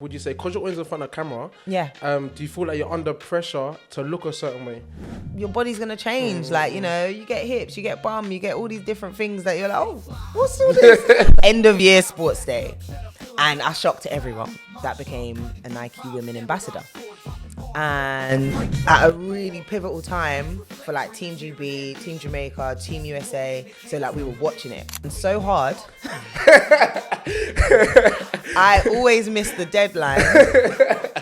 Would you say, because you're always in front of camera, Yeah. do you feel like you're under pressure to look a certain way? Your body's going to change. Like, you know, you get hips, you get bum, you get all these different things that you're like, oh, what's all this? End of year sports day. And I shocked everyone. That became a Nike Women Ambassador. And at a really pivotal time for like Team GB, Team Jamaica, Team USA. So like we were watching it. And so hard. I always miss the deadline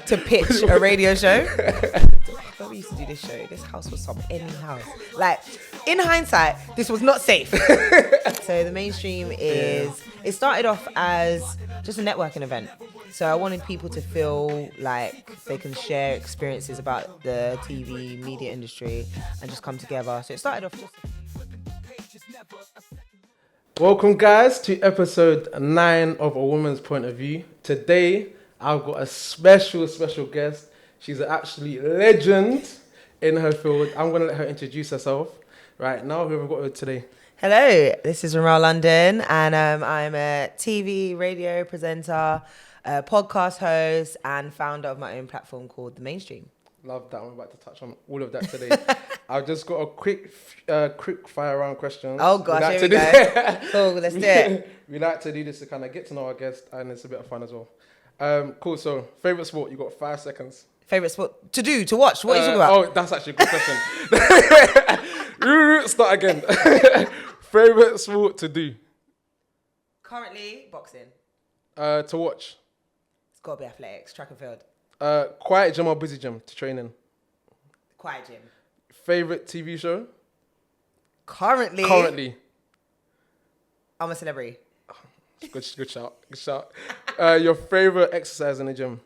to pitch a radio show. When we used to do this show, this house was some any house. Like, in hindsight, this was not safe. So the mainstream is, it started off as just a networking event. So I wanted people to feel like they can share experiences about the TV media industry and just come together. So it started off just... Welcome guys to episode 9 of A Woman's Point of View. Today, I've got a special guest. She's an absolute legend in her field. I'm going to let her introduce herself right now. Who have we got with today? Hello, this is Remel London, and I'm a TV, radio presenter, podcast host, and founder of my own platform called The Mainstream. Love that. I'm about to touch on all of that today. I've just got a quick fire round questions. Oh gosh, here we go. Cool, let's do it. We like to do this to kind of get to know our guest, and it's a bit of fun as well. Cool. So, favorite sport? You got 5 seconds. Favorite sport to watch? What are you talking about? Oh, that's actually a good question. Start again. Favorite sport to do? Currently, boxing. To watch? It's got to be athletics, track and field. Quiet gym or busy gym to train in? Quiet gym. Favorite TV show? Currently. I'm a celebrity. Good shout. Your favorite exercise in the gym?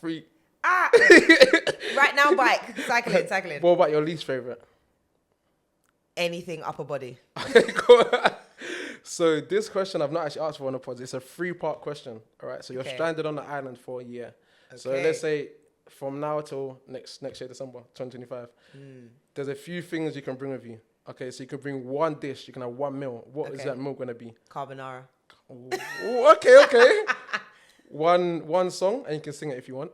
Free. Right now, bike. Cycling. What about your least favorite? Anything upper body. Cool. So this question I've not actually asked for on the pod. It's a 3-part question. All right. So you're stranded on the island for a year. Okay. So let's say from now till next year, December 2025. There's a few things you can bring with you. Okay. So you can bring one dish. You can have one meal. What is that meal going to be? Carbonara. Ooh, okay. One song, and you can sing it if you want.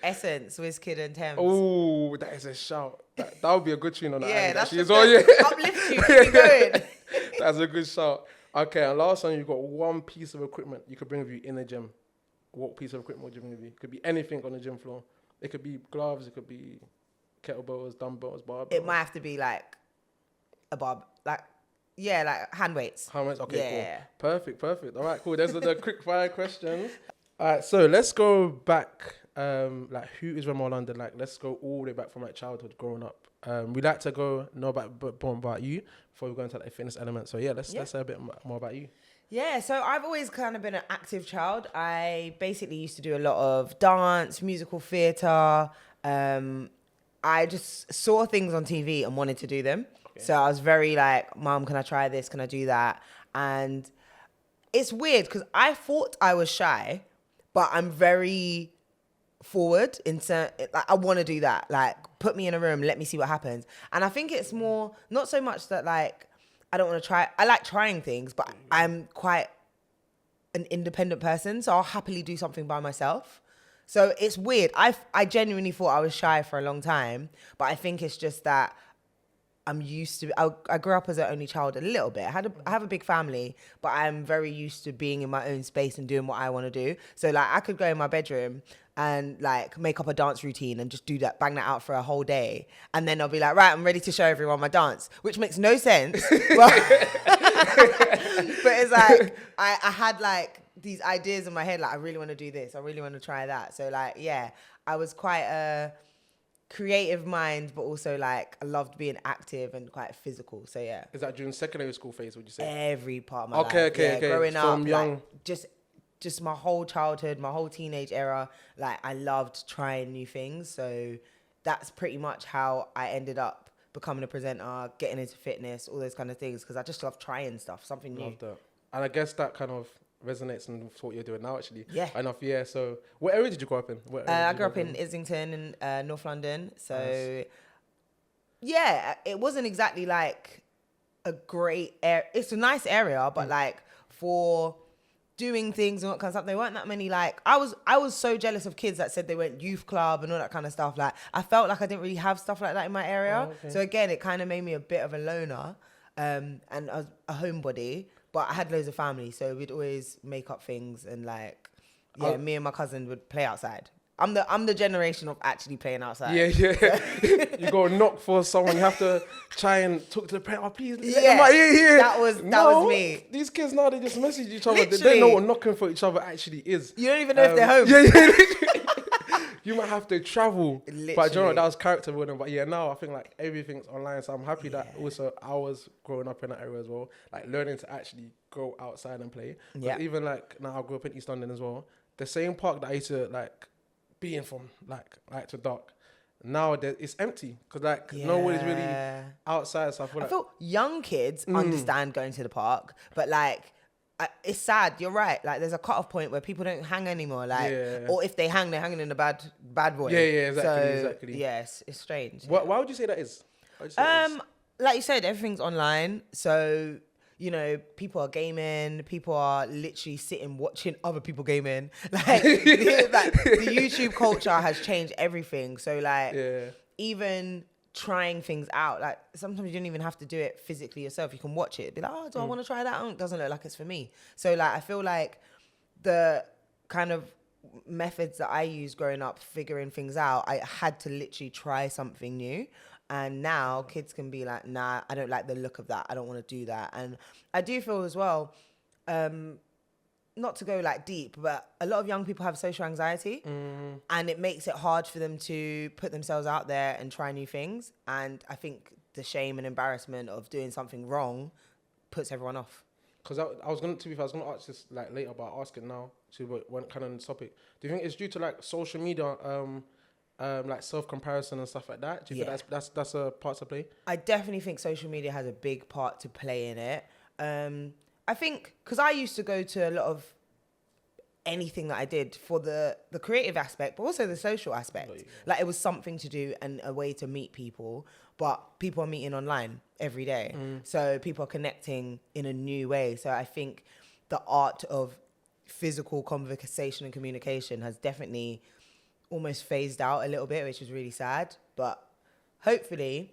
Essence, Wizkid and Thames. Oh, that is a shout. That would be a good tune on the island. That's as well. Yeah. Uplift you, keep going. That's a good shout. Okay, and last one, you've got one piece of equipment you could bring with you in the gym. What piece of equipment would you bring with you? It could be anything on the gym floor. It could be gloves, it could be kettlebells, dumbbells, barbells. It might have to be like a like hand weights. Hand weights, okay, yeah. Cool. Perfect. All right, cool. Those are the quick fire questions. All right, so let's go back. Like, who is Remel London? Like, let's go all the way back from like childhood, growing up. We like to know about you before we go into like fitness elements. So let's say a bit more about you. Yeah, so I've always kind of been an active child. I basically used to do a lot of dance, musical theatre. I just saw things on TV and wanted to do them. Okay. So I was very like, Mom, can I try this? Can I do that? And it's weird because I thought I was shy, but I'm very forward like I want to do that. Like, put me in a room, let me see what happens. And I think it's more, not so much that like, I don't want to try. I like trying things, but I'm quite an independent person. So I'll happily do something by myself. So it's weird. I genuinely thought I was shy for a long time, but I think it's just that I'm used to, I grew up as an only child a little bit. I have a big family, but I'm very used to being in my own space and doing what I want to do. So like I could go in my bedroom and like make up a dance routine and just do that, bang that out for a whole day. And then I'll be like, right, I'm ready to show everyone my dance, which makes no sense. But it's like, I had like these ideas in my head, like I really want to do this. I really want to try that. So like, yeah, I was quite a creative mind, but also like I loved being active and quite physical. So yeah. Is that during secondary school phase, would you say? Every part of my life. Okay. Growing From up, young. Like, just my whole childhood, my whole teenage era, like I loved trying new things. So that's pretty much how I ended up becoming a presenter, getting into fitness, all those kind of things, because I just love trying stuff, something new. Love that. And I guess that kind of resonates with what you're doing now, actually. Yeah. Enough, yeah. So what area did you grow up in? I grew up in Islington in North London. So, yeah, it wasn't exactly like a great area. It's a nice area, but like for doing things and all that kind of stuff, there weren't that many. Like I was so jealous of kids that said they went youth club and all that kind of stuff. Like I felt like I didn't really have stuff like that in my area. So again, it kind of made me a bit of a loner, and I was a homebody. But I had loads of family, so we'd always make up things and like, me and my cousin would play outside. I'm the generation of actually playing outside. Yeah. You go knock for someone. You have to try and talk to the parent. Oh, please. That was me. These kids now, they just message each other. Literally. They don't know what knocking for each other actually is. You don't even know if they're home. You might have to travel. Literally. But you know, that was character building. But yeah, now I think like everything's online. So I'm happy that also I was growing up in that area as well. Like learning to actually go outside and play. But even like now I grew up in East London as well. The same park that I used to like be in from like light to dark. Now it's empty because like nobody's really outside. So I feel young kids understand going to the park, but like it's sad. You're right. Like there's a cut-off point where people don't hang anymore. Like, or if they hang, they're hanging in a bad way. Yeah, exactly. Yes, it's strange. Why would you say that is? Like you said, everything's online. So you know, people are gaming. People are literally sitting watching other people gaming. Like, the YouTube culture has changed everything. So like, even trying things out, like sometimes you don't even have to do it physically yourself. You can watch it, be like, oh, do I want to try that? It doesn't look like it's for me. So like, I feel like the kind of methods that I used growing up, figuring things out, I had to literally try something new. And now kids can be like, nah, I don't like the look of that. I don't want to do that. And I do feel as well, not to go like deep, but a lot of young people have social anxiety, and it makes it hard for them to put themselves out there and try new things. And I think the shame and embarrassment of doing something wrong puts everyone off. Because I was going to ask this like later, but I'll ask it now. So one kind of topic. Do you think it's due to like social media, like self-comparison and stuff like that? Do you think that's a part to play? I definitely think social media has a big part to play in it. I think because I used to go to a lot of anything that I did for the creative aspect, but also the social aspect. Like it was something to do and a way to meet people, but people are meeting online every day. So people are connecting in a new way. So I think the art of physical conversation and communication has definitely almost phased out a little bit, which is really sad. But hopefully,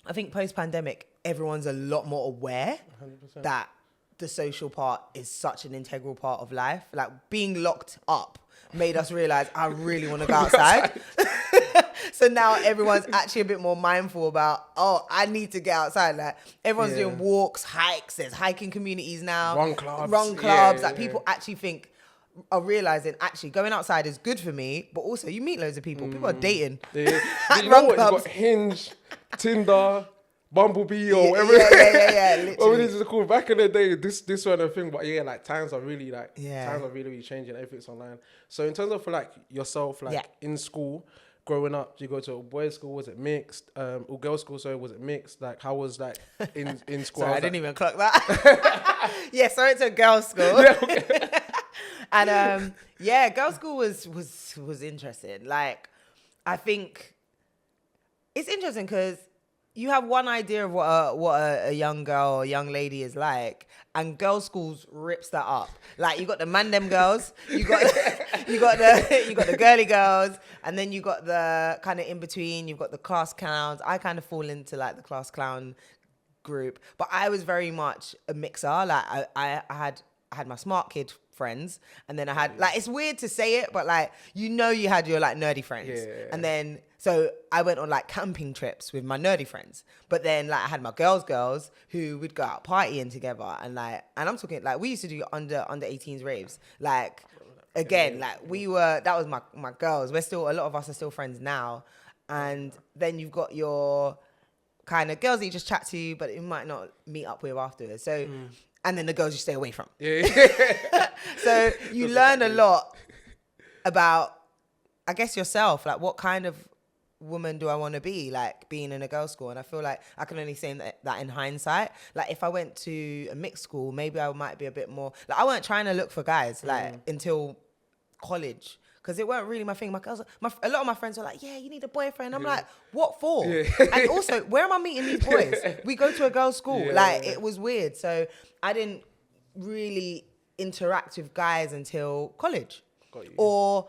I think post-pandemic, everyone's a lot more aware 100%. That the social part is such an integral part of life. Like being locked up made us realize I really want to go outside. So now everyone's actually a bit more mindful about, oh, I need to get outside. Like everyone's doing walks, hikes. There's hiking communities now. Run clubs. Like people actually are realizing actually going outside is good for me, but also you meet loads of people. People are dating. At you know what? You've got Hinge, Tinder, Bumblebee or whatever. Literally. Well, this is cool. Back in the day, this sort of thing, but like times are really really changing. Everything's online. So in terms of for like yourself, like in school, growing up, did you go to a boys' school? Was it mixed? Or girls' school? Sorry, was it mixed? Like how was like in school? Sorry, I didn't even clock that. So I went to a girls' school. And girls' school was interesting. Like I think it's interesting because you have one idea of what a young girl or young lady is like, and girls' schools rips that up. Like you got the mandem girls, you got the girly girls, and then you got the kind of in between. You've got the class clowns. I kind of fall into like the class clown group, but I was very much a mixer. Like I had my smart kid friends, and then I had like, it's weird to say it, but like you had your like nerdy friends, and then so I went on like camping trips with my nerdy friends, but then like I had my girls who would go out partying together, and I'm talking like we used to do under 18s raves, like again like that was my girls. We're still, a lot of us are still friends now, and then you've got your kind of girls that you just chat to, but you might not meet up with afterwards. So. And then the girls you stay away from. So you learn a lot about, I guess, yourself. Like, what kind of woman do I want to be, like, being in a girls' school? And I feel like I can only say that in hindsight. Like, if I went to a mixed school, maybe I might be a bit more... Like, I weren't trying to look for guys, like, until college. because it weren't really my thing. A lot of my friends were like, yeah, you need a boyfriend. I'm like, what for? And also, where am I meeting these boys? We go to a girls' school. It was weird. So I didn't really interact with guys until college. Got you. Or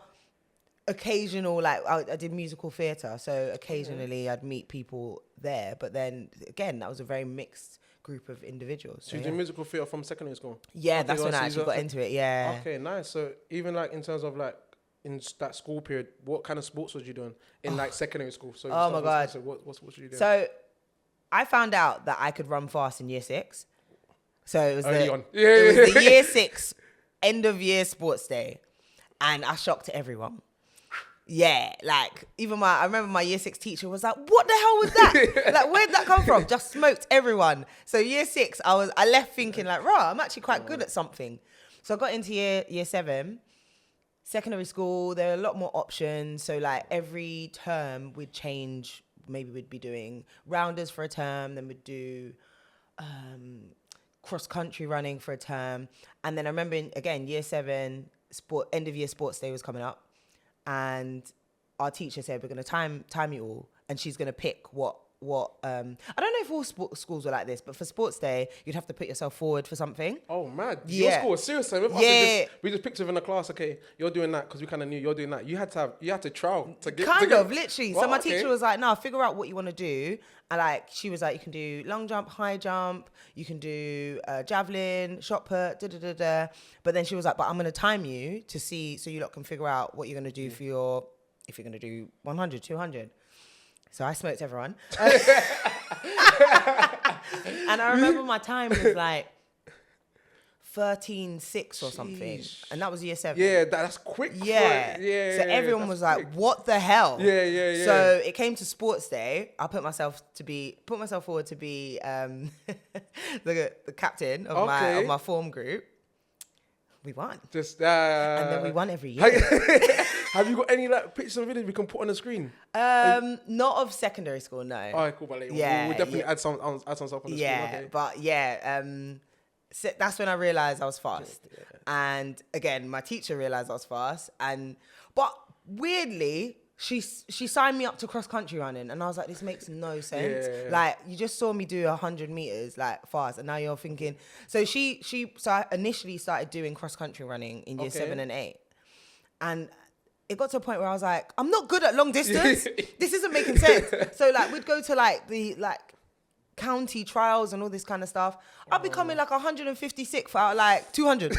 occasional, like I did musical theatre, so occasionally I'd meet people there, but then again that was a very mixed group of individuals. So you did musical theatre from secondary school? Yeah, that's when I actually got into it. Yeah. Okay, nice. So even like in terms of like in that school period, what kind of sports was you doing in like secondary school? So oh my god, so what sports were you doing? So I found out that I could run fast in year 6. So it was it was the year 6 end of year sports day, and I shocked everyone. Yeah, like even I remember my year 6 teacher was like, "What the hell was that? Like, where'd that come from?" Just smoked everyone. So year 6, I left thinking like, "Rah, I'm actually quite good at something." So I got into year 7, secondary school. There are a lot more options. So like every term we'd change. Maybe we'd be doing rounders for a term, then we'd do cross country running for a term, and then I remember again year 7 end of year sports day was coming up. And our teacher said, we're going to time you all, and she's going to pick what I don't know if all schools were like this, but for sports day, you'd have to put yourself forward for something. Oh, mad. Your school was serious. We just picked it in the class. Okay, you're doing that because we kind of knew you're doing that. You had to trial to get... Literally. Well, so my teacher was like, no, figure out what you want to do. And like, she was like, you can do long jump, high jump, you can do javelin, shot put, But then she was like, but I'm going to time you to see, so you lot can figure out what you're going to do for if you're going to do 100, 200. So I smoked everyone. And I remember my time was like 13.6 or something. And that was year 7. Yeah, that's quick. Yeah. So everyone was like, quick. What the hell? Yeah. So it came to sports day. I put myself forward to be the captain of my form group. We won. And then we won every year. Have you got any like pictures and videos we can put on the screen? Not of secondary school, no. All right, cool. But like, we'll definitely add some stuff on the screen. Okay. But so that's when I realized I was fast. Yeah. And again, my teacher realized I was fast. But weirdly, she signed me up to cross country running, and I was like, this makes no sense. Yeah. Like, you just saw me do 100 meters like fast, and now you're thinking. So so I initially started doing cross country running in year 7 and 8, and it got to a point where I was like, I'm not good at long distance. This isn't making sense. So like, we'd go to like the county trials and all this kind of stuff. I'd be coming like 156 out of like 200.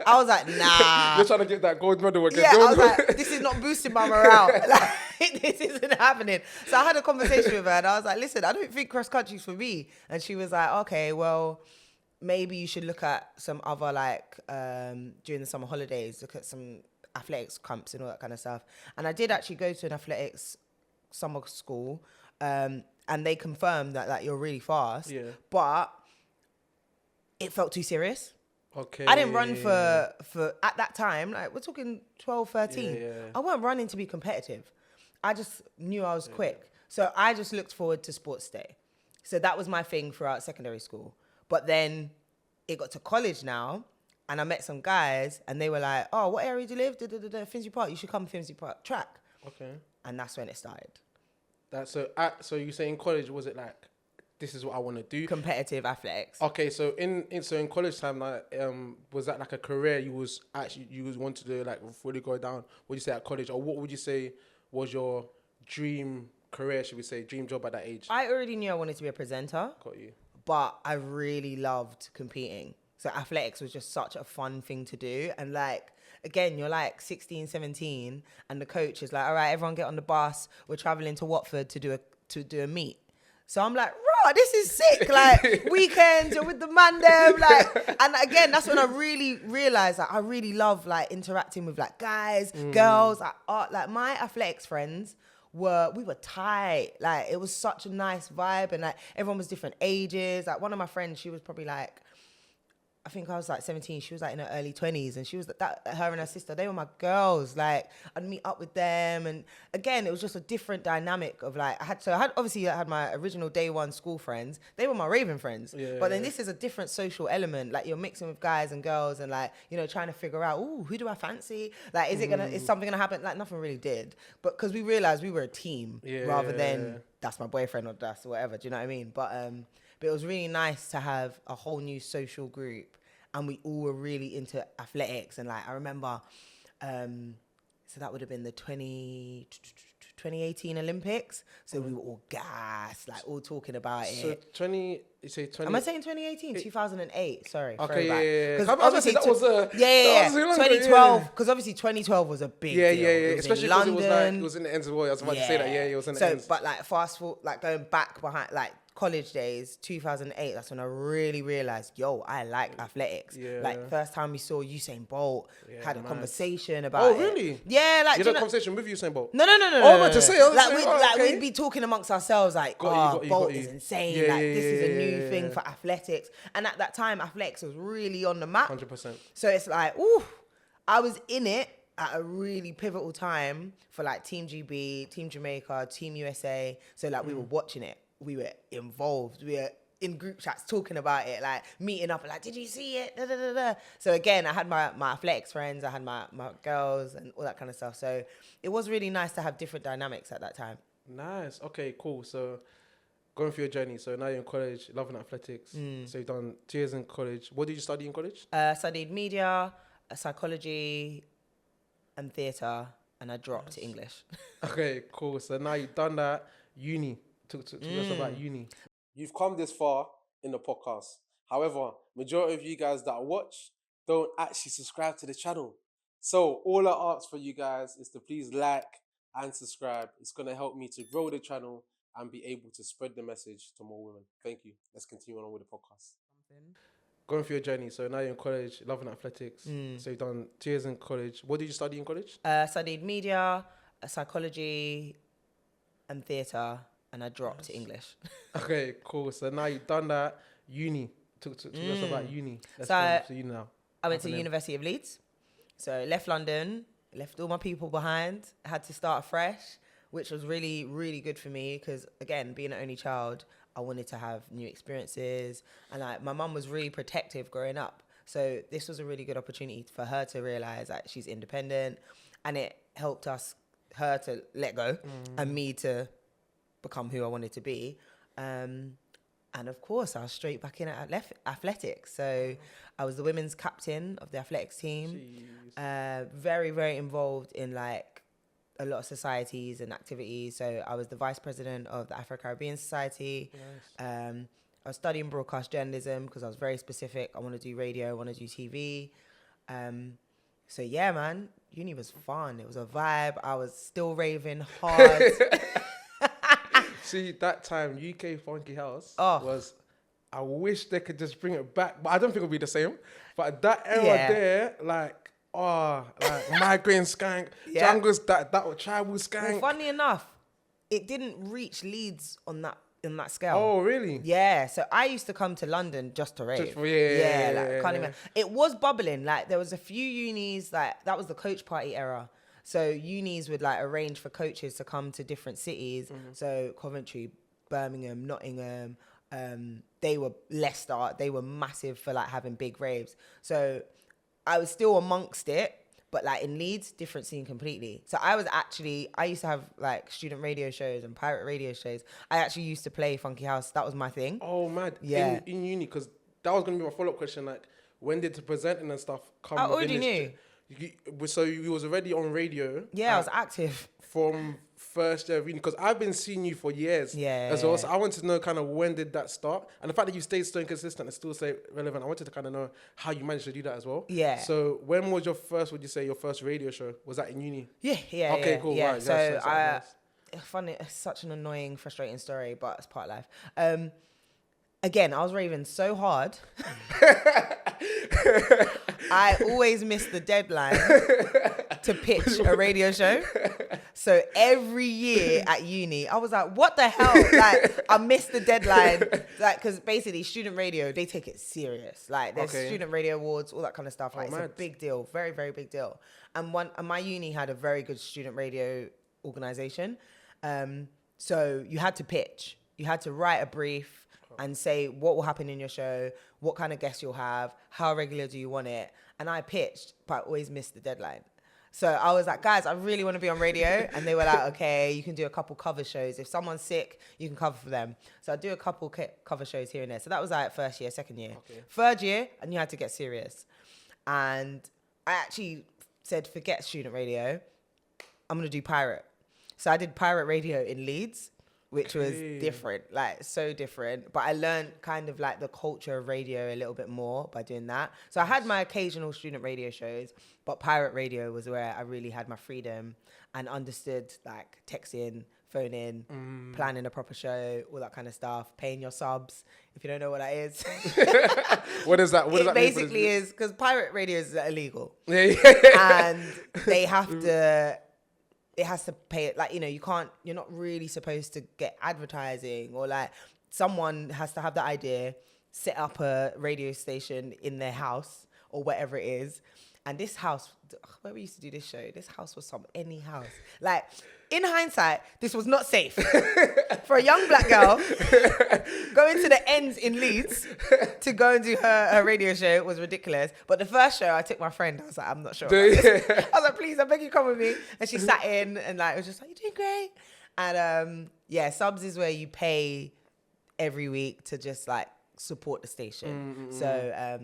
I was like, nah. You're trying to get that gold medal again. Yeah, I was like, this is not boosting my morale. Like, this isn't happening. So I had a conversation with her, and I was like, listen, I don't think cross country's for me. And she was like, okay, well, maybe you should look at some other like during the summer holidays, look at some athletics camps and all that kind of stuff. And I did actually go to an athletics summer school, and they confirmed that you're really fast. Yeah. But it felt too serious. Okay. I didn't run for at that time, like we're talking 12, 13. Yeah. I weren't running to be competitive. I just knew I was quick. So I just looked forward to sports day. So that was my thing throughout secondary school. But then it got to college now, and I met some guys, and they were like, oh, what area do you live? Finsbury Park. You should come to Finsbury Park track. Okay. And that's when it started. So you say in college, was it like, this is what I want to do? Competitive athletics. Okay, so in college time, like, was that like a career you was wanted to like really go down? Would you say at college, or what would you say was your dream career? Should we say dream job at that age? I already knew I wanted to be a presenter. Got you. But I really loved competing. So athletics was just such a fun thing to do, and like, again, you're like 16, 17, and the coach is like, all right, everyone get on the bus. We're traveling to Watford to do a meet. So I'm like, raw, this is sick. Like, weekends, you're with the man them. Like, and again, that's when I really realized that I really love like interacting with like guys, girls, like art. Like my athletics friends we were tight. Like, it was such a nice vibe, and like everyone was different ages. Like one of my friends, she was probably like, I think I was like 17. She was like in her early 20s, and she was her and her sister, they were my girls. Like, I'd meet up with them, and again, it was just a different dynamic of like, I had my original day one school friends. They were my raving friends, but then this is a different social element. Like, you're mixing with guys and girls, and like, you know, trying to figure out, who do I fancy? Like, is something gonna happen? Like, nothing really did, but because we realized we were a team rather than that's my boyfriend or that's whatever. Do you know what I mean? But it was really nice to have a whole new social group, and we all were really into athletics. And like, I remember, so that would have been the 2018 Olympics. So we were all gassed, like all talking about it. So you say 20? Am I saying 2018? 2008. Sorry. Okay, throwback. Because obviously that was 2012. Because obviously 2012 was a big deal. Yeah. Especially because London. it was in the ends of the world. I was about to say that. Yeah, it was in the ends. But like fast forward, like going back behind, like college days, 2008, that's when I really realized, I like athletics. Yeah. Like, first time we saw Usain Bolt, had a conversation about it. Oh, really? Yeah, like, you had a conversation with Usain Bolt? No. Oh, I to say, we'd be talking amongst ourselves, like, Bolt is insane. This is a new thing for athletics. And at that time, athletics was really on the map. 100%. So it's like, I was in it at a really pivotal time for like Team GB, Team Jamaica, Team USA. So like, we were watching it. We were involved. We were in group chats talking about it, like meeting up and like, did you see it? Da, da, da, da. So again, I had my athletics friends, I had my girls and all that kind of stuff. So it was really nice to have different dynamics at that time. Nice. Okay, cool. So going through your journey. So now you're in college, loving athletics. So you've done 2 years in college. What did you study in college? Studied media, psychology and theatre, and I dropped to English. Okay, cool. So now you've done that. Uni. Talk to us about uni. You've come this far in the podcast. However, majority of you guys that watch don't actually subscribe to the channel. So all I ask for you guys is to please like and subscribe. It's going to help me to grow the channel and be able to spread the message to more women. Thank you. Let's continue on with the podcast. Going through your journey. So now you're in college, loving athletics. So you've done 2 years in college. What did you study in college? Studied media, psychology and theatre, and I dropped to English. Okay, cool. So now you've done that. Uni. Talk to us about uni. Let's go to you now. I went to the University of Leeds. So left London, left all my people behind. I had to start fresh, which was really, really good for me because, again, being an only child, I wanted to have new experiences. And like, my mum was really protective growing up. So this was a really good opportunity for her to realise that she's independent, and it helped her to let go and me to become who I wanted to be. And of course, I was straight back in at athletics. So I was the women's captain of the athletics team. Very, very involved in like a lot of societies and activities. So I was the vice president of the Afro-Caribbean Society. Nice. I was studying broadcast journalism because I was very specific. I want to do radio, I want to do TV. So yeah, man, uni was fun. It was a vibe. I was still raving hard. See, that time, UK Funky House was, I wish they could just bring it back, but I don't think it'll be the same. But that era there, like Migraine Skank, Jungles, that Tribal Skank. Well, funny enough, it didn't reach Leeds on that scale. Oh, really? Yeah, so I used to come to London just to rave. Can't even. It was bubbling. Like, there was a few unis, like, that was the coach party era. So unis would like arrange for coaches to come to different cities. So Coventry, Birmingham, Nottingham, they were Leicester. They were massive for like having big raves. So I was still amongst it, but like in Leeds, different scene completely. So I used to have like student radio shows and pirate radio shows. I actually used to play Funky House. That was my thing. Oh, mad. Yeah. In uni, because that was going to be my follow-up question. Like, when did the presenting and stuff come? I already knew. So you was already on radio. Yeah, I was active from first year of uni, because I've been seeing you for years as well. So I wanted to know kind of when did that start, and the fact that you stayed so inconsistent and still stay relevant. I wanted to kind of know how you managed to do that as well. Yeah. So when was your first radio show? Was that in uni? Yeah. Okay, cool. Yeah. Right. So funny, it's such an annoying, frustrating story, but it's part of life. Again, I was raving so hard. I always missed the deadline to pitch a radio show. So every year at uni, I was like, what the hell? Like, I missed the deadline. Like, because basically student radio, they take it serious. Like, there's student radio awards, all that kind of stuff. Like, it's a big deal. Very, very big deal. And my uni had a very good student radio organization. So you had to pitch. You had to write a brief and say what will happen in your show, what kind of guests you'll have, how regular do you want it. And I pitched, but I always missed the deadline. So I was like, guys, I really want to be on radio. And they were like, okay, you can do a couple cover shows. If someone's sick, you can cover for them. So I do a couple cover shows here and there. So that was like first year, second year. Okay. Third year, and you had to get serious. And I actually said, forget student radio. I'm going to do pirate. So I did pirate radio in Leeds, which was different, like so different. But I learned kind of like the culture of radio a little bit more by doing that. So I had my occasional student radio shows, but pirate radio was where I really had my freedom and understood like texting, phoning, planning a proper show, all that kind of stuff, paying your subs. If you don't know what that is. What is that? What does that mean? It basically is, because pirate radio is illegal. Yeah. And they have to... It has to pay it, like, you know, you're not really supposed to get advertising, or like someone has to have the idea, set up a radio station in their house or whatever it is. And this house, where we used to do this show, this house was any house. Like, in hindsight, this was not safe. For a young black girl, going to the ends in Leeds to go and do her radio show was ridiculous. But the first show, I took my friend. I was like, I'm not sure. I was like, please, I beg you, come with me. And she sat in and like, it was just like, you're doing great. And subs is where you pay every week to just like support the station. So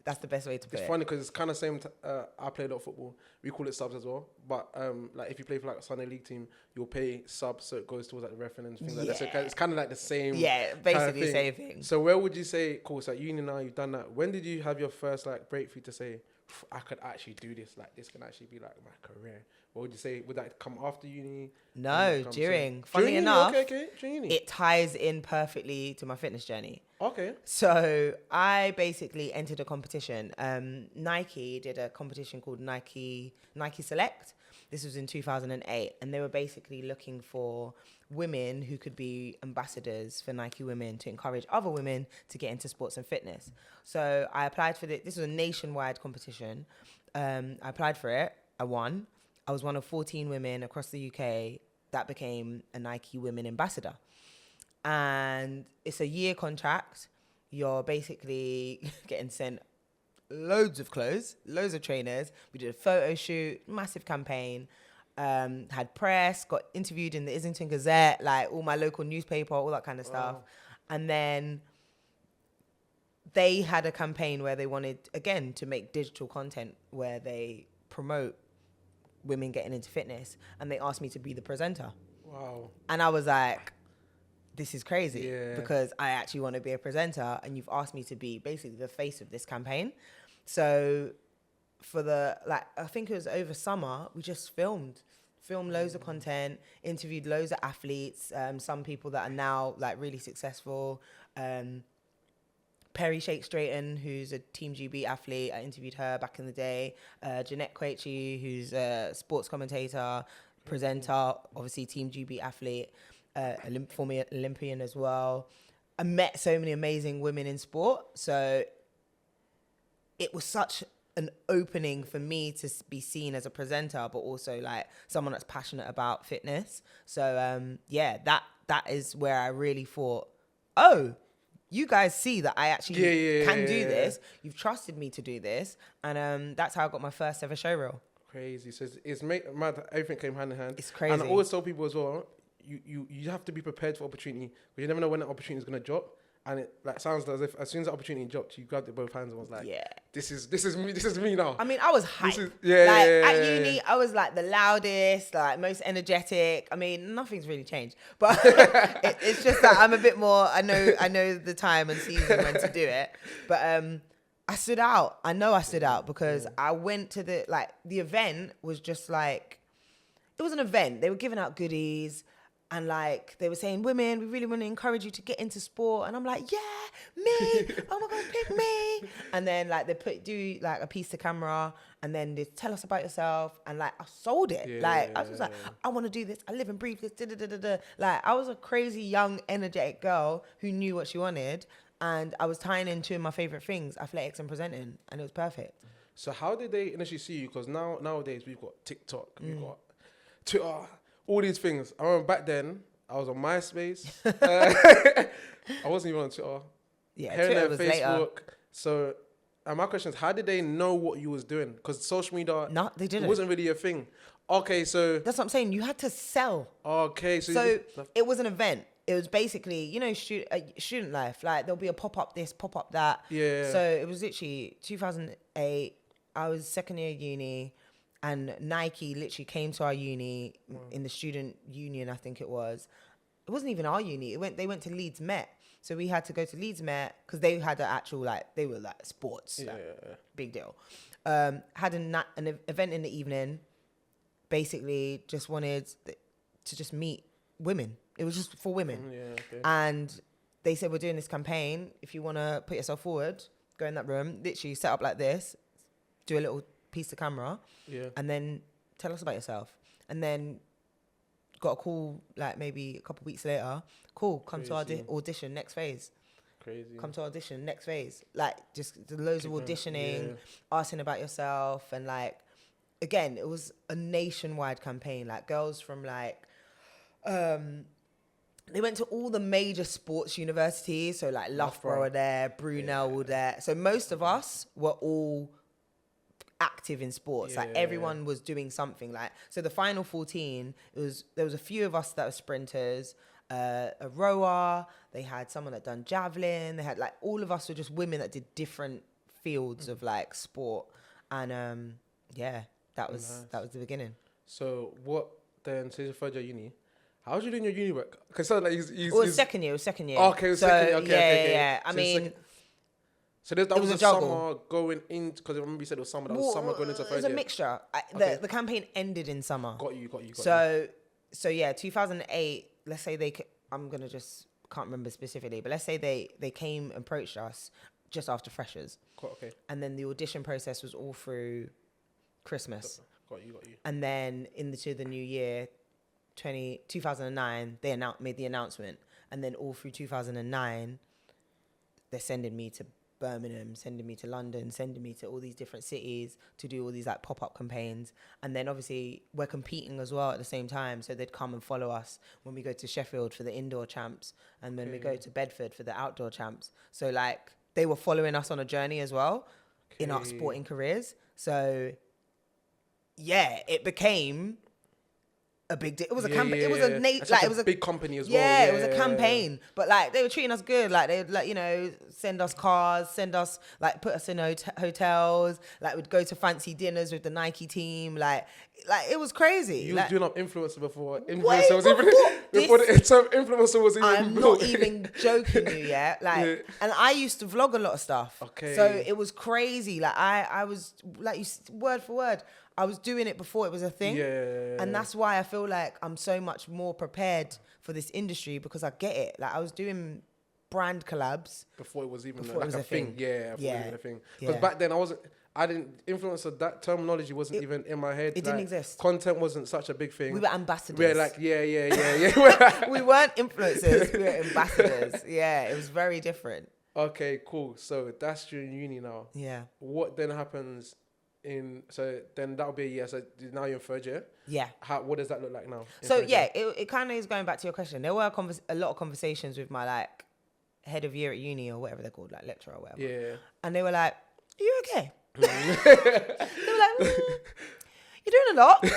that's the best way to put it. It's funny because it's kind of same. I play a lot of football. We call it subs as well. But like if you play for like a Sunday league team, you'll pay subs, so it goes towards like the referee and things like that. So it's kind of like the same. Yeah, basically the same thing. So where would you say, cool, so at uni now you've done that. When did you have your first like breakthrough to say, I could actually do this? Like this can actually be like my career. What would you say? Would that come after uni? No, during. Funny enough, during uni. It ties in perfectly to my fitness journey. Okay. So I basically entered a competition. Nike did a competition called Nike Select. This was in 2008, and they were basically looking for women who could be ambassadors for Nike Women to encourage other women to get into sports and fitness. So I applied for this. This was a nationwide competition. I applied for it. I won. I was one of 14 women across the UK that became a Nike Women ambassador. And it's a year contract. You're basically getting sent loads of clothes, loads of trainers. We did a photo shoot, massive campaign, had press, got interviewed in the Islington Gazette, like all my local newspaper, all that kind of stuff. And then they had a campaign where they wanted, again, to make digital content where they promote women getting into fitness, and they asked me to be the presenter. Wow. And I was like, this is crazy, because I actually want to be a presenter, and you've asked me to be basically the face of this campaign. So for I think it was over summer, we just filmed loads of content, interviewed loads of athletes, some people that are now like really successful. Perry Shake Straighten, who's a Team GB athlete. I interviewed her back in the day. Jeanette Quaichi, who's a sports commentator, presenter, obviously Team GB athlete, former Olympian as well. I met so many amazing women in sport. So it was such an opening for me to be seen as a presenter, but also like someone that's passionate about fitness. So that is where I really thought, oh, you guys see that I actually can do this. You've trusted me to do this. And that's how I got my first ever show reel. Crazy. So it's mad. Everything came hand in hand. It's crazy. And I always tell people as well, you have to be prepared for opportunity, because you never know when that opportunity is going to drop. And it like sounds as if as soon as the opportunity dropped, you grabbed it both hands and was like, this is me now. I mean, I was hyped. At uni, I was like the loudest, like most energetic. I mean, nothing's really changed, but it's just that I'm a bit more. I know the time and season when to do it. But I stood out. I know I stood out because I went to the event was just like, it was an event. They were giving out goodies. And like they were saying, women, we really want to encourage you to get into sport. And I'm like, yeah, me. Oh my God, pick me. And then like they do like a piece to camera, and then they tell us about yourself. And like I sold it. Yeah, like I was just like, I want to do this. I live and breathe this. Da, da, da, da, da. Like I was a crazy young, energetic girl who knew what she wanted. And I was tying in two of my favorite things, athletics and presenting, and it was perfect. So how did they initially see you? Because nowadays we've got TikTok, we've got Twitter, all these things. I remember back then I was on MySpace. I wasn't even on Twitter. Yeah, Here Twitter and was there, Facebook. later. So my question is, how did they know what you was doing? Because social media, No, they didn't. It wasn't really a thing. Okay, so That's what I'm saying. You had to sell. okay, So it was an event. It was basically, you know, student life. Like there'll be a pop-up this, pop-up that. Yeah. So it was literally 2008. I was second year uni, and Nike literally came to our uni in the student union, I think it was. It wasn't even our uni. They went to Leeds Met. So we had to go to Leeds Met because they had an actual, like, they were like sports. Yeah. Like, big deal. Had an event in the evening. Basically just wanted to just meet women. It was just for women. Yeah, okay. And they said, we're doing this campaign. If you want to put yourself forward, go in that room, literally set up like this, do a little piece to camera, and then tell us about yourself. And then got a call, like maybe a couple of weeks later, cool, come to our audition, next phase. Crazy. Come to audition, next phase. Like, just loads of auditioning, asking about yourself. And like, again, it was a nationwide campaign. Like, girls from like, they went to all the major sports universities. So like Loughborough were there, Brunel were there. So most of us were all active in sports. Like everyone was doing something. Like, so the final 14, there was a few of us that were sprinters, a rower, they had someone that done javelin, they had like, all of us were just women that did different fields of like sport. And that was the beginning. So what then, so your third year uni, how was you doing your uni work? Because like it was second year. Okay, it was second year. Okay. Yeah. I so mean, so that was a juggle. summer going in, because I remember you said it was summer. That was summer going into third year. It was a mixture. The campaign ended in summer. Got you. So yeah, 2008. Let's say I'm gonna just can't remember specifically, but let's say they came and approached us just after freshers. Okay. And then the audition process was all through Christmas. Got you. And then into the new year, 2009, they made the announcement. And then all through 2009, they're sending me to Birmingham, sending me to London, sending me to all these different cities to do all these like pop-up campaigns. And then obviously we're competing as well at the same time. So they'd come and follow us when we go to Sheffield for the indoor champs, and when we go to Bedford for the outdoor champs. So like they were following us on a journey as well in our sporting careers. So yeah, it became a big deal. It was a campaign. It was it was a big company as well. Yeah, it was a campaign. But like they were treating us good. Like they would like, you know, send us cars, put us in hotels. Like we'd go to fancy dinners with the Nike team. Like it was crazy. You was doing up influencer before. Before The term influencer was even. I'm not even joking you, and I used to vlog a lot of stuff. Okay. So it was crazy. Like I was like word for word. I was doing it before it was a thing. Yeah. And that's why I feel like I'm so much more prepared for this industry, because I get it. Like I was doing brand collabs before it was even before like a thing. Yeah, before it was even a thing. Because back then influencer, that terminology wasn't even in my head. It didn't exist. Content wasn't such a big thing. We were ambassadors. We were like, yeah. We weren't influencers, we were ambassadors. Yeah, it was very different. Okay, cool. So that's during uni now. Yeah. What then happens so then that'll be a year. So now you're in third year. Yeah. What does that look like now? So yeah, it kind of is going back to your question. There were a lot of conversations with my like head of year at uni or whatever they're called, like lecturer or whatever. Yeah. And they were like, "Are you okay?" They were like, "You're doing a lot." And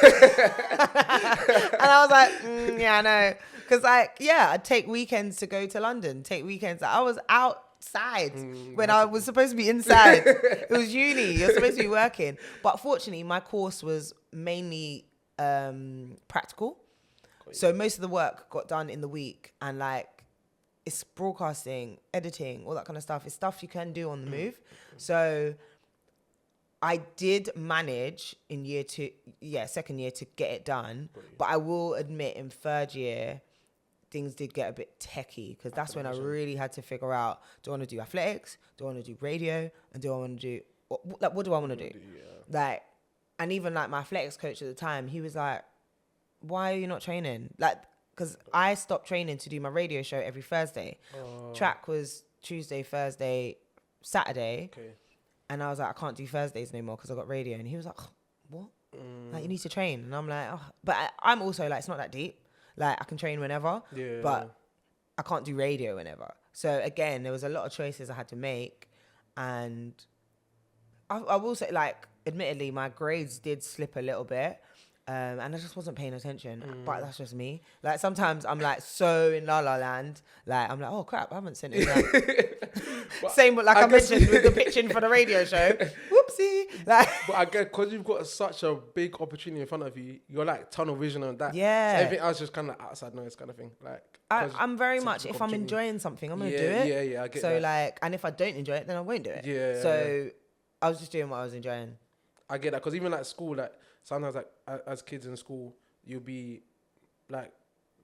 I was like, "Yeah, I know." Because I'd take weekends to go to London. I was outside when I was supposed to be inside. It was uni. You're supposed to be working. But fortunately, my course was mainly practical. So most of the work got done in the week, and like it's broadcasting, editing, all that kind of stuff. It's stuff you can do on the move. So I did manage in second year to get it done. But I will admit in third year, things did get a bit techie, because that's when I really had to figure out, do I want to do athletics? Do I want to do radio? And do I want to do, what do I want to do? Like, and even like my athletics coach at the time, he was like, why are you not training? Like, because I stopped training to do my radio show every Thursday. Track was Tuesday, Thursday, Saturday. Okay. And I was like, I can't do Thursdays no more because I got radio. And he was like, oh, what? Like, you need to train. And I'm like, oh. But I'm also like, it's not that deep. Like, I can train whenever, but I can't do radio whenever. So again, there was a lot of choices I had to make. And I will say, like, admittedly, my grades did slip a little bit. And I just wasn't paying attention, but that's just me. Like, sometimes I'm like so in La La Land, like I'm like, oh crap, I haven't sent it down. Same, but like I mentioned with the pitching for the radio show. Whoopsie. Like, but I guess because you've got such a big opportunity in front of you, you're like tunnel vision on that. Yeah. So everything else just kind of outside noise kind of thing. Like, I'm very much, if I'm enjoying something, I'm gonna do it. Yeah, I get so that. Like, and if I don't enjoy it, then I won't do it. Yeah. So I was just doing what I was enjoying. I get that, because even like school, like sometimes like as kids in school, you'll be like,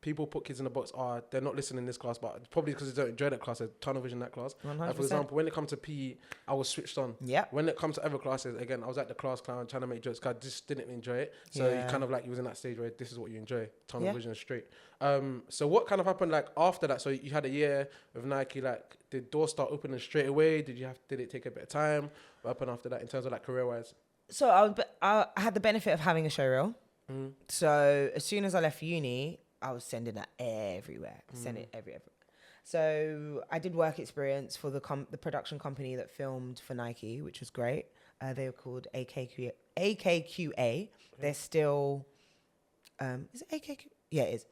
people put kids in the box, they're not listening in this class, but probably because they don't enjoy that class, they're tunnel vision that class. 100%. Like, for example, when it comes to PE, I was switched on. Yeah. When it comes to other classes, again, I was at the class clown trying to make jokes, because I just didn't enjoy it. So you kind of like, you was in that stage where this is what you enjoy, tunnel vision straight. So what kind of happened like after that? So you had a year with Nike, like did doors start opening straight away? Did it take a bit of time? What happened after that in terms of like career wise? So I had the benefit of having a showreel. So as soon as I left uni, I was sending that everywhere. Send it everywhere. So I did work experience for the production company that filmed for Nike, which was great. They were called AKQA. Okay. They're still, is it AKQA? Yeah, it is.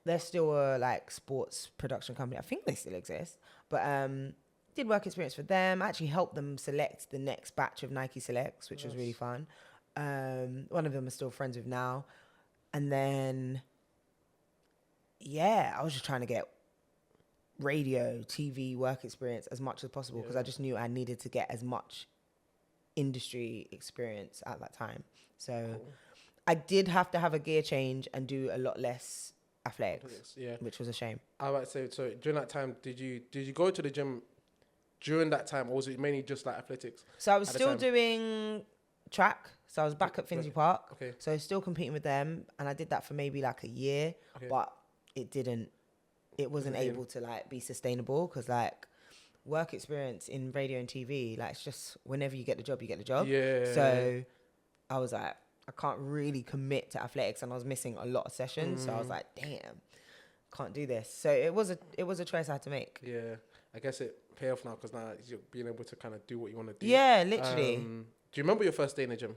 They're still a like sports production company. I think they still exist. But did work experience for them. I actually helped them select the next batch of Nike Selects, which was really fun. One of them I'm still friends with now. And then, I was just trying to get radio, TV, work experience as much as possible, because I just knew I needed to get as much industry experience at that time. So I did have to have a gear change and do a lot less athletics, which was a shame. I would say, so during that time, did you go to the gym during that time, or was it mainly just like athletics? So I was still doing track. So I was back at Finsbury Park. Okay. So still competing with them, and I did that for maybe like a year, but it wasn't able to like be sustainable, because like work experience in radio and TV, like it's just whenever you get the job, you get the job. Yeah. So I was like, I can't really commit to athletics, and I was missing a lot of sessions. So I was like, damn, can't do this. So it was a choice I had to make. Yeah. I guess it pay off now, because now you're being able to kind of do what you want to do. Yeah, literally. Do you remember your first day in the gym?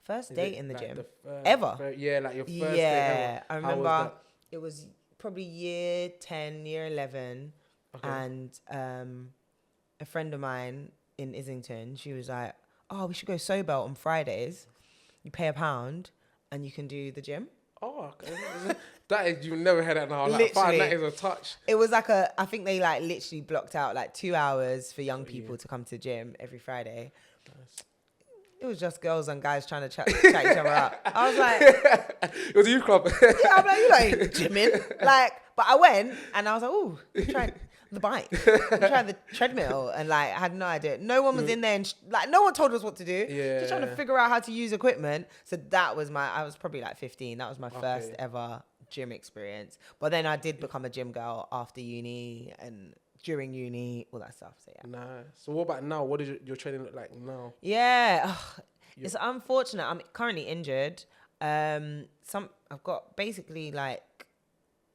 First date in the like gym? Ever? Like your first day ever. I remember it was probably year 10, year 11. Okay. And a friend of mine in Islington, she was like, oh, we should go Sobel on Fridays. You pay £1 and you can do the gym. Oh, that is, you've never heard that now. Like, that is a touch. It was like I think they like literally blocked out like 2 hours for young people to come to the gym every Friday. Nice. It was just girls and guys trying to chat each other up. I was like... It was a youth club. Yeah, I'm like, you like gymming? Like, but I went and I was like, ooh, try the bike. Try the treadmill. And like, I had no idea. No one was in there and like, no one told us what to do. Yeah. Just trying to figure out how to use equipment. So that was I was probably like 15. That was my first ever gym experience. But then I did become a gym girl after uni and during uni, all that stuff. So yeah. Nice. So what about now? What does your training look like now? Yeah. It's unfortunate. I'm currently injured. I've got basically like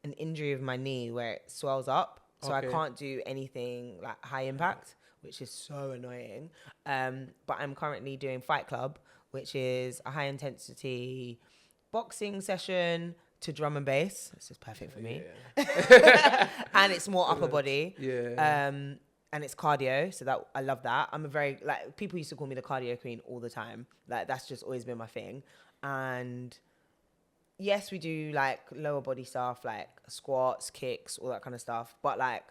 an injury of my knee where it swells up. So I can't do anything like high impact, which is so annoying. But I'm currently doing Fight Club, which is a high intensity boxing session to drum and bass. This is perfect for me. And it's more upper body. Yeah. And it's cardio, so that I love that. I'm a very like people used to call me the cardio queen all the time. Like that's just always been my thing. And yes, we do like lower body stuff like squats, kicks, all that kind of stuff. But like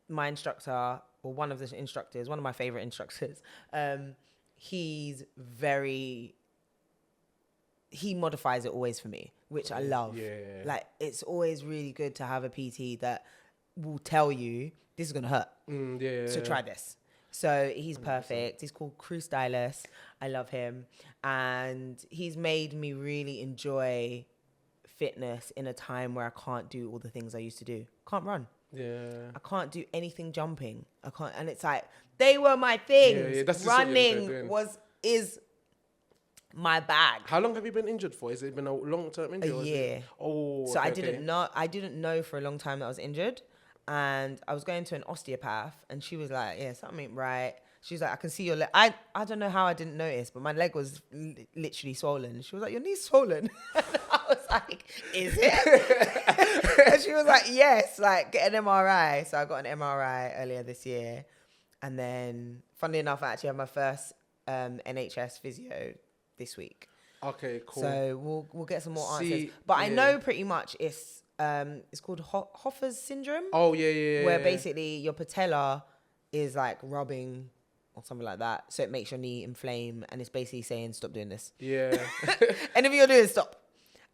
my instructor, or one of the instructors, one of my favorite instructors, he modifies it always for me, which I love. Yeah. Like, it's always really good to have a PT that will tell you, this is going to hurt. So try this. So he's 100%. Perfect. He's called Crew Stylist. I love him. And he's made me really enjoy fitness in a time where I can't do all the things I used to do. Can't run. Yeah. I can't do anything jumping. I can't. And it's like, they were my things. That's running is my bag. How long have you been injured for? Has it been a long-term injury? A year. So I didn't know for a long time that I was injured. And I was going to an osteopath, and she was like, yeah, something ain't right. She's like, I can see your leg. I don't know how I didn't notice, but my leg was literally swollen. She was like, your knee's swollen. And I was like, is it? And she was like, yes, like, get an MRI. So I got an MRI earlier this year. And then, funnily enough, I actually have my first NHS physio this week. Okay, cool. So we'll get some more answers. But I know pretty much it's called Hoffer's syndrome. Oh, yeah. Where basically your patella is like rubbing or something like that. So it makes your knee inflame, and it's basically saying, stop doing this. Yeah. Anything you're doing, stop.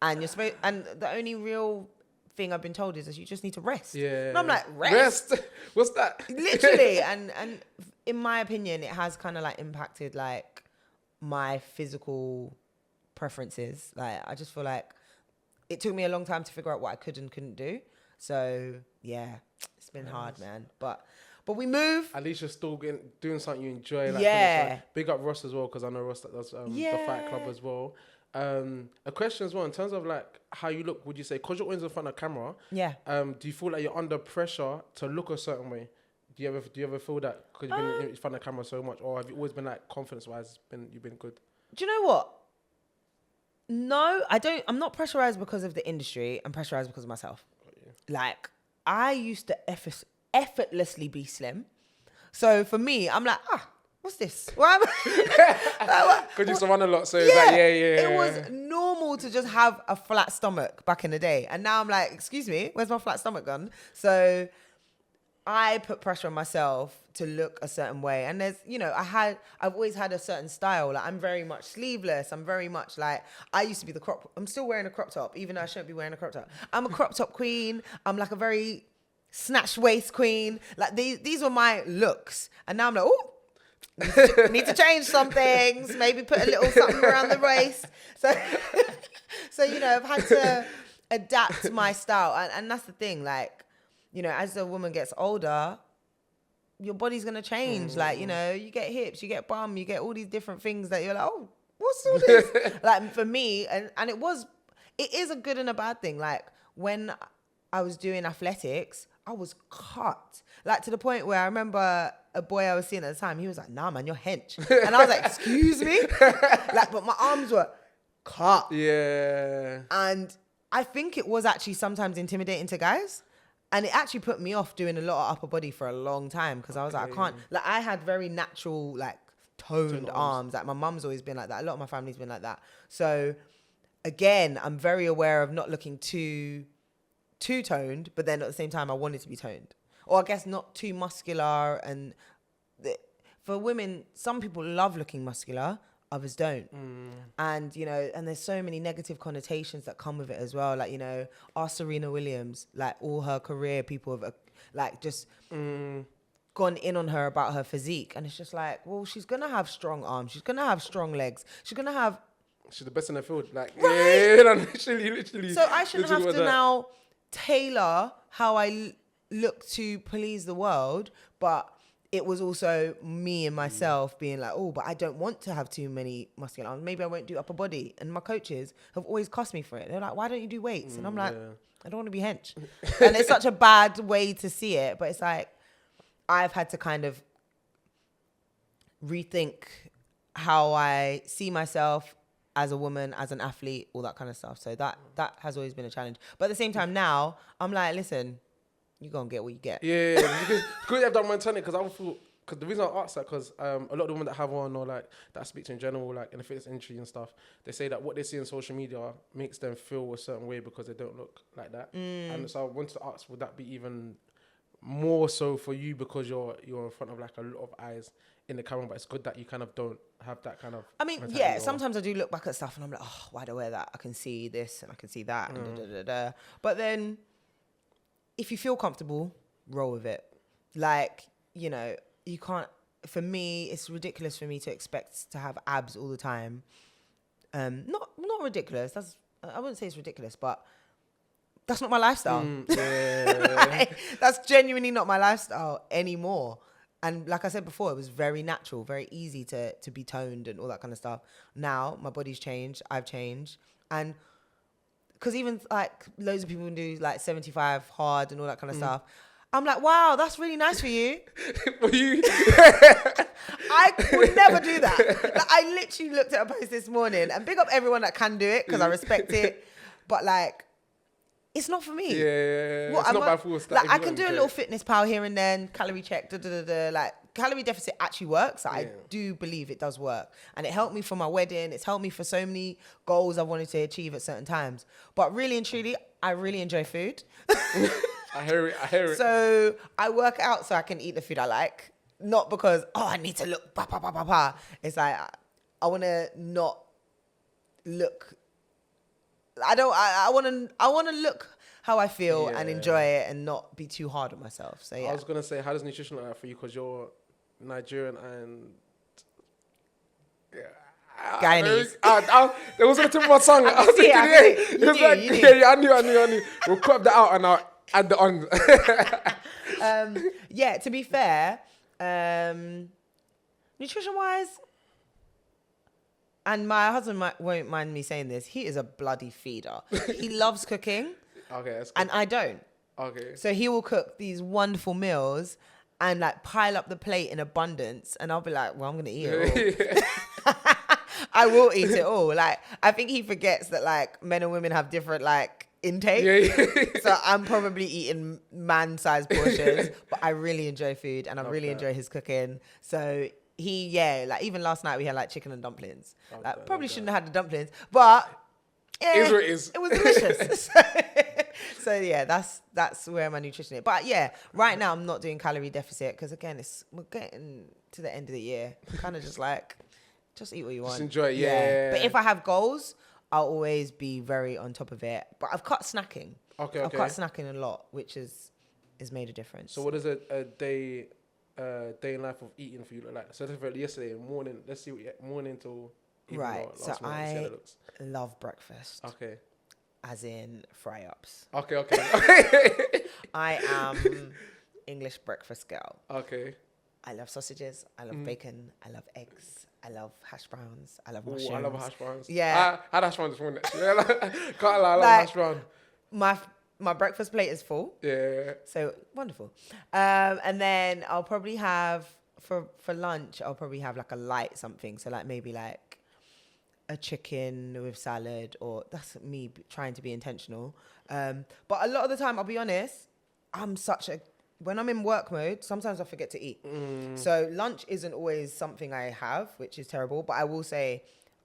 And and the only real thing I've been told is that you just need to rest. Yeah. And I'm like, rest? What's that? Literally. And in my opinion, it has kind of like impacted like my physical preferences. Like, I just feel like it took me a long time to figure out what I could and couldn't do. So yeah, it's been hard, man. But we move. At least you're still doing something you enjoy. Like, like, big up Ross as well, because I know Ross that does the Fight Club as well. A question as well, in terms of like how you look, would you say, because you're always in front of camera, do you feel like you're under pressure to look a certain way? Do you ever feel that because you've been in front of camera so much, or have you always been like confidence-wise, you've been good? Do you know what? No, I don't. I'm not pressurized because of the industry. I'm pressurized because of myself. Like, I used to effortlessly be slim. So for me, I'm like, what's this? Because you used to run a lot, so it's like, It was normal to just have a flat stomach back in the day. And now I'm like, excuse me, where's my flat stomach gone? So I put pressure on myself to look a certain way. And there's, I've always had a certain style. Like, I'm very much sleeveless. I'm very much like, I used to be I'm still wearing a crop top, even though I shouldn't be wearing a crop top. I'm a crop top queen. I'm like a very snatched waist queen. Like, these were my looks. And now I'm like, oh, need to change some things. Maybe put a little something around the waist. So I've had to adapt my style. And that's the thing, like, as a woman gets older, your body's going to change. Like, you get hips, you get bum, you get all these different things that you're like, oh, what's all this? Like, for me, and it is a good and a bad thing. Like, when I was doing athletics, I was cut. Like, to the point where I remember a boy I was seeing at the time, he was like, nah, man, you're hench. And I was like, excuse me? Like, but my arms were cut. Yeah. And I think it was actually sometimes intimidating to guys. And it actually put me off doing a lot of upper body for a long time, because I was like, I can't. Like, I had very natural, like, toned arms. Like, my mum's always been like that. A lot of my family's been like that. So, again, I'm very aware of not looking too toned, but then at the same time, I wanted to be toned. Or I guess not too muscular. And for women, some people love looking muscular, others don't. And, and there's so many negative connotations that come with it as well. Like, ask Serena Williams, like, all her career, people have, like, just gone in on her about her physique. And it's just like, well, she's going to have strong arms. She's going to have strong legs. She's going to have... She's the best in the field. Like, literally. So I shouldn't have to now tailor how I look to please the world, but it was also me and myself being like, oh, but I don't want to have too many muscular arms. Maybe I won't do upper body. And my coaches have always cussed me for it. They're like, why don't you do weights? And I'm like, I don't want to be hench. And it's such a bad way to see it, but it's like, I've had to kind of rethink how I see myself as a woman, as an athlete, all that kind of stuff. So that has always been a challenge. But at the same time now, I'm like, listen, you're going to get what you get. Yeah. Because you have that mentality, because I feel, because the reason I ask that, because a lot of the women that have one, or like that I speak to in general, like in the fitness industry and stuff, they say that what they see on social media makes them feel a certain way because they don't look like that. And so I wanted to ask, would that be even more so for you because you're in front of like a lot of eyes in the camera, but it's good that you kind of don't have that kind of. I mean, yeah, sometimes I do look back at stuff and I'm like, oh, why do I wear that? I can see this and I can see that. And da, da, da, da. But then if you feel comfortable, roll with it. Like, you know, you can't, for me, it's ridiculous for me to expect to have abs all the time. Not ridiculous. I wouldn't say it's ridiculous, but that's not my lifestyle. Like, that's genuinely not my lifestyle anymore. And like I said before, it was very natural, very easy to be toned and all that kind of stuff. Now my body's changed, I've changed, and because even like loads of people can do like 75 hard and all that kind of stuff. I'm like, wow, that's really nice for you. For you, I would never do that. Like, I literally looked at a post this morning, and big up everyone that can do it because I respect it, but like, it's not for me. Yeah, it's not my full stack. Like, I can do a little fitness pal here and then, calorie check, like calorie deficit actually works. I do believe it does work. And it helped me for my wedding. It's helped me for so many goals I wanted to achieve at certain times. But really and truly, I really enjoy food. I hear it. So I work out so I can eat the food I like. Not because, I need to look, It's like, I want to not look. I want to look how I feel and enjoy it and not be too hard on myself. So yeah. I was going to say, how does nutrition look like for you? Because you're Nigerian and... Guyanese. There was on the tip of my tongue. I was thinking, I knew. We'll crop that out and I'll add the on. Yeah, to be fair, nutrition-wise, and my husband won't mind me saying this, he is a bloody feeder. He loves cooking. Okay, that's good. And I don't. Okay. So he will cook these wonderful meals and like pile up the plate in abundance, and I'll be like, well, I'm going to eat it all. I will eat it all. Like, I think he forgets that like men and women have different like intake. Yeah. So I'm probably eating man-sized portions, but I really enjoy food and I really enjoy his cooking. So like even last night we had like chicken and dumplings. Like, probably shouldn't have had the dumplings, but yeah, it was delicious. So yeah, that's where my nutrition is. But yeah, right now I'm not doing calorie deficit because again, we're getting to the end of the year. I'm kind of just like, just eat what you want. Just enjoy it, yeah. But if I have goals, I'll always be very on top of it. But I've cut snacking. Okay. I've cut snacking a lot, which has made a difference. So what does a day in life of eating for you look like? So yesterday morning, let's see what morning till evening. Right. So I looks. love breakfast. Okay. As in fry-ups. Okay. I am English breakfast girl. Okay. I love sausages. I love bacon. I love eggs. I love hash browns. I love mushrooms. I love hash browns. Yeah. I had hash browns this morning. Can't lie, I love hash brown. My breakfast plate is full. Yeah. So wonderful. And then I'll probably have for lunch. I'll probably have like a light something. So like maybe like a chicken with salad, or that's me trying to be intentional. But a lot of the time, I'll be honest, when I'm in work mode, sometimes I forget to eat. So lunch isn't always something I have, which is terrible. But I will say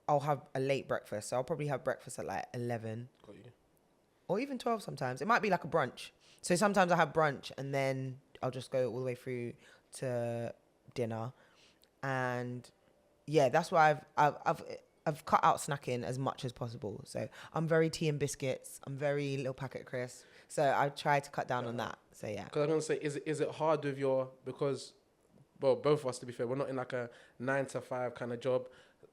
I'll have a late breakfast. So I'll probably have breakfast at like 11. Got you. Or even 12 sometimes. It might be like a brunch. So sometimes I have brunch and then I'll just go all the way through to dinner. And yeah, that's why I've cut out snacking as much as possible. So I'm very tea and biscuits. I'm very little packet crisps. So I try to cut down on that. So yeah. Because I'm going to say, is it hard with because, well, both of us, to be fair, we're not in like a 9 to 5 kind of job.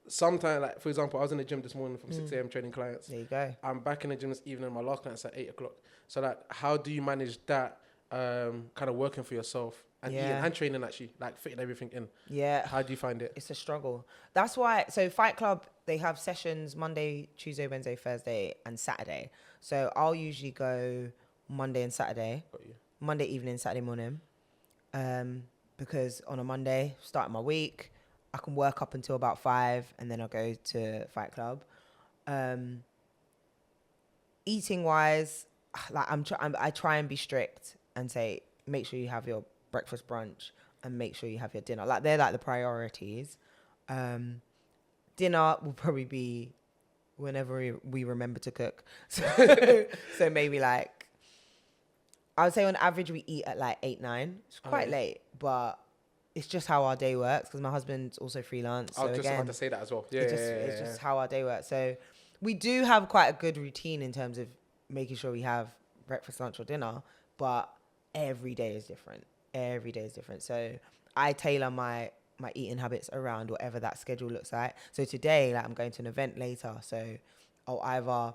Sometimes, like, for example, I was in the gym this morning from 6 a.m. training clients. There you go. I'm back in the gym this evening. My last client's at 8 o'clock. So, like, how do you manage that kind of working for yourself and eating and training, actually, like, fitting everything in? Yeah. How do you find it? It's a struggle. That's why, so Fight Club, they have sessions Monday, Tuesday, Wednesday, Thursday, and Saturday. So I'll usually go Monday and Saturday. Got you. Monday evening, Saturday morning. Because on a Monday, starting my week, I can work up until about 5 and then I'll go to Fight Club. Eating wise, like I try and be strict and say, make sure you have your breakfast, brunch, and make sure you have your dinner. Like they're like the priorities. Dinner will probably be whenever we remember to cook. So maybe like I would say on average we eat at like 8, 9. It's quite late, but it's just how our day works because my husband's also freelance. I was just about to say that as well. Yeah, it's just how our day works. So we do have quite a good routine in terms of making sure we have breakfast, lunch, or dinner, but every day is different. Every day is different. So I tailor my eating habits around whatever that schedule looks like. So today, like I'm going to an event later, so I'll either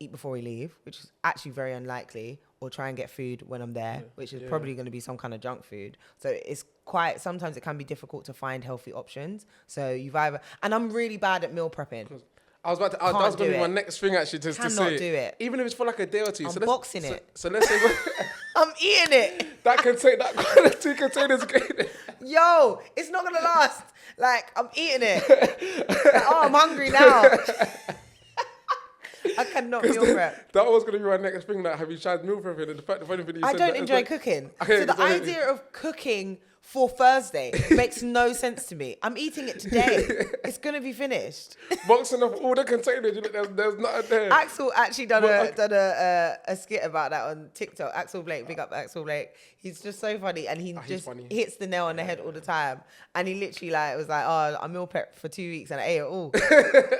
eat before we leave, which is actually very unlikely, or try and get food when I'm there, which is probably going to be some kind of junk food. So it's sometimes it can be difficult to find healthy options. So you've either, and I'm really bad at meal prepping. I was about to, that was going to be my next thing actually to say. Cannot do it. Even if it's for like a day or two. I'm boxing it. So let's say... I'm eating it. that 2 containers. Yo, it's not going to last. Like, I'm eating it. Like, oh, I'm hungry now. I cannot meal prep. That was going to be my next thing. Like, have you tried meal prepping? And the funny thing you I said don't enjoy cooking. So the idea of cooking for Thursday makes no sense to me. I'm eating it today. It's going to be finished. Boxing off all the containers. There's nothing there. Axel actually done a skit about that on TikTok. Axel Blake, big up Axel Blake. He's just so funny, and he just hits the nail on the head all the time. And he literally was like, "Oh, I meal prepped for 2 weeks and I ate it all."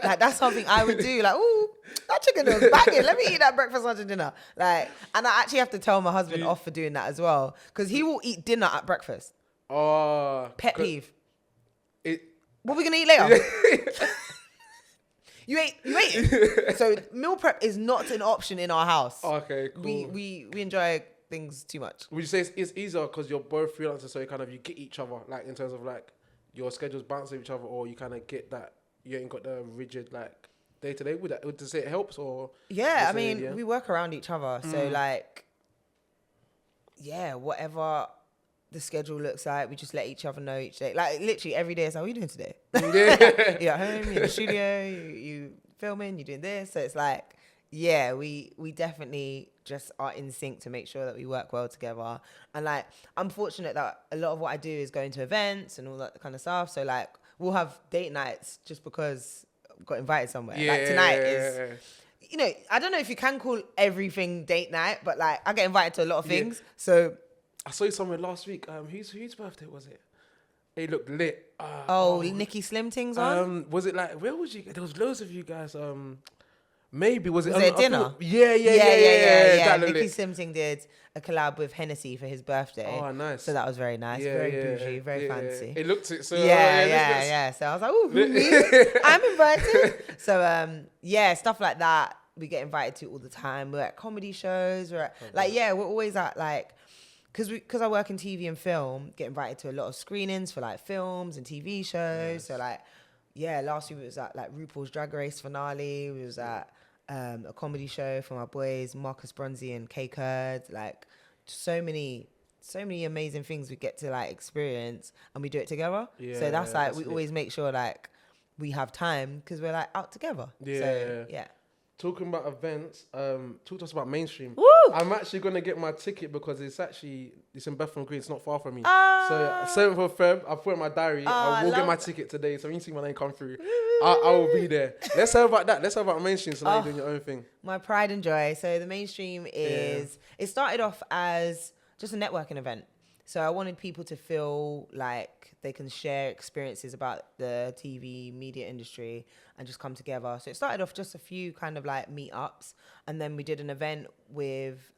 Like that's something I would do. Like, "Ooh, that chicken was banging. Let me eat that breakfast, lunch, and dinner." Like, and I actually have to tell my husband off for doing that as well because he will eat dinner at breakfast. Oh, pet peeve. What are we gonna eat later? You ate it. So meal prep is not an option in our house. Okay, cool. We enjoy things too much. Would you say it's easier because you're both freelancers, so you get each other, like in terms of like your schedules bounce with each other, or you kind of get that you ain't got the rigid like day to day? Would you say it helps or? Yeah, I mean we work around each other, so like whatever the schedule looks like, we just let each other know each day. Like literally every day, it's like, what are you doing today? You're at home, you're in the studio, you filming, you're doing this. So it's like, we definitely just are in sync to make sure that we work well together. And like, I'm fortunate that a lot of what I do is going to events and all that kind of stuff. So like, we'll have date nights just because I got invited somewhere. Like tonight is... You know, I don't know if you can call everything date night, but like I get invited to a lot of things. So I saw you somewhere last week. Whose birthday was it? It looked lit. Nikki Slim things on. Was it like where was you? There was loads of you guys. Maybe was it a dinner? Yeah. Nikki Slim thing did a collab with Hennessy for his birthday. Oh, nice. So that was very nice, very bougie, very fancy. It looked it. So yeah. So I was like, ooh, me? I'm invited. So stuff like that we get invited to all the time. We're at comedy shows. We're always at like. Because I work in TV and film, get invited to a lot of screenings for like films and TV shows. Yes. So like, last week we was at like RuPaul's Drag Race finale. We was at a comedy show for my boys, Marcus Bronzy and Kay Kurd. Like so many amazing things we get to like experience and we do it together. Yeah, so that's like, we always make sure like we have time because we're like out together. Yeah. So, Talking about events, talk to us about Mainstream. Woo! I'm actually going to get my ticket because it's in Bethnal Green. It's not far from me. So 7th of Feb, I put it in my diary. I will get my ticket today. So when you see my name come through, I will be there. Let's hear about that. Let's hear about Mainstream. So now you're doing your own thing. My pride and joy. So the Mainstream is, it started off as just a networking event. So I wanted people to feel like they can share experiences about the TV media industry and just come together. So it started off just a few kind of like meetups. And then we did an event with,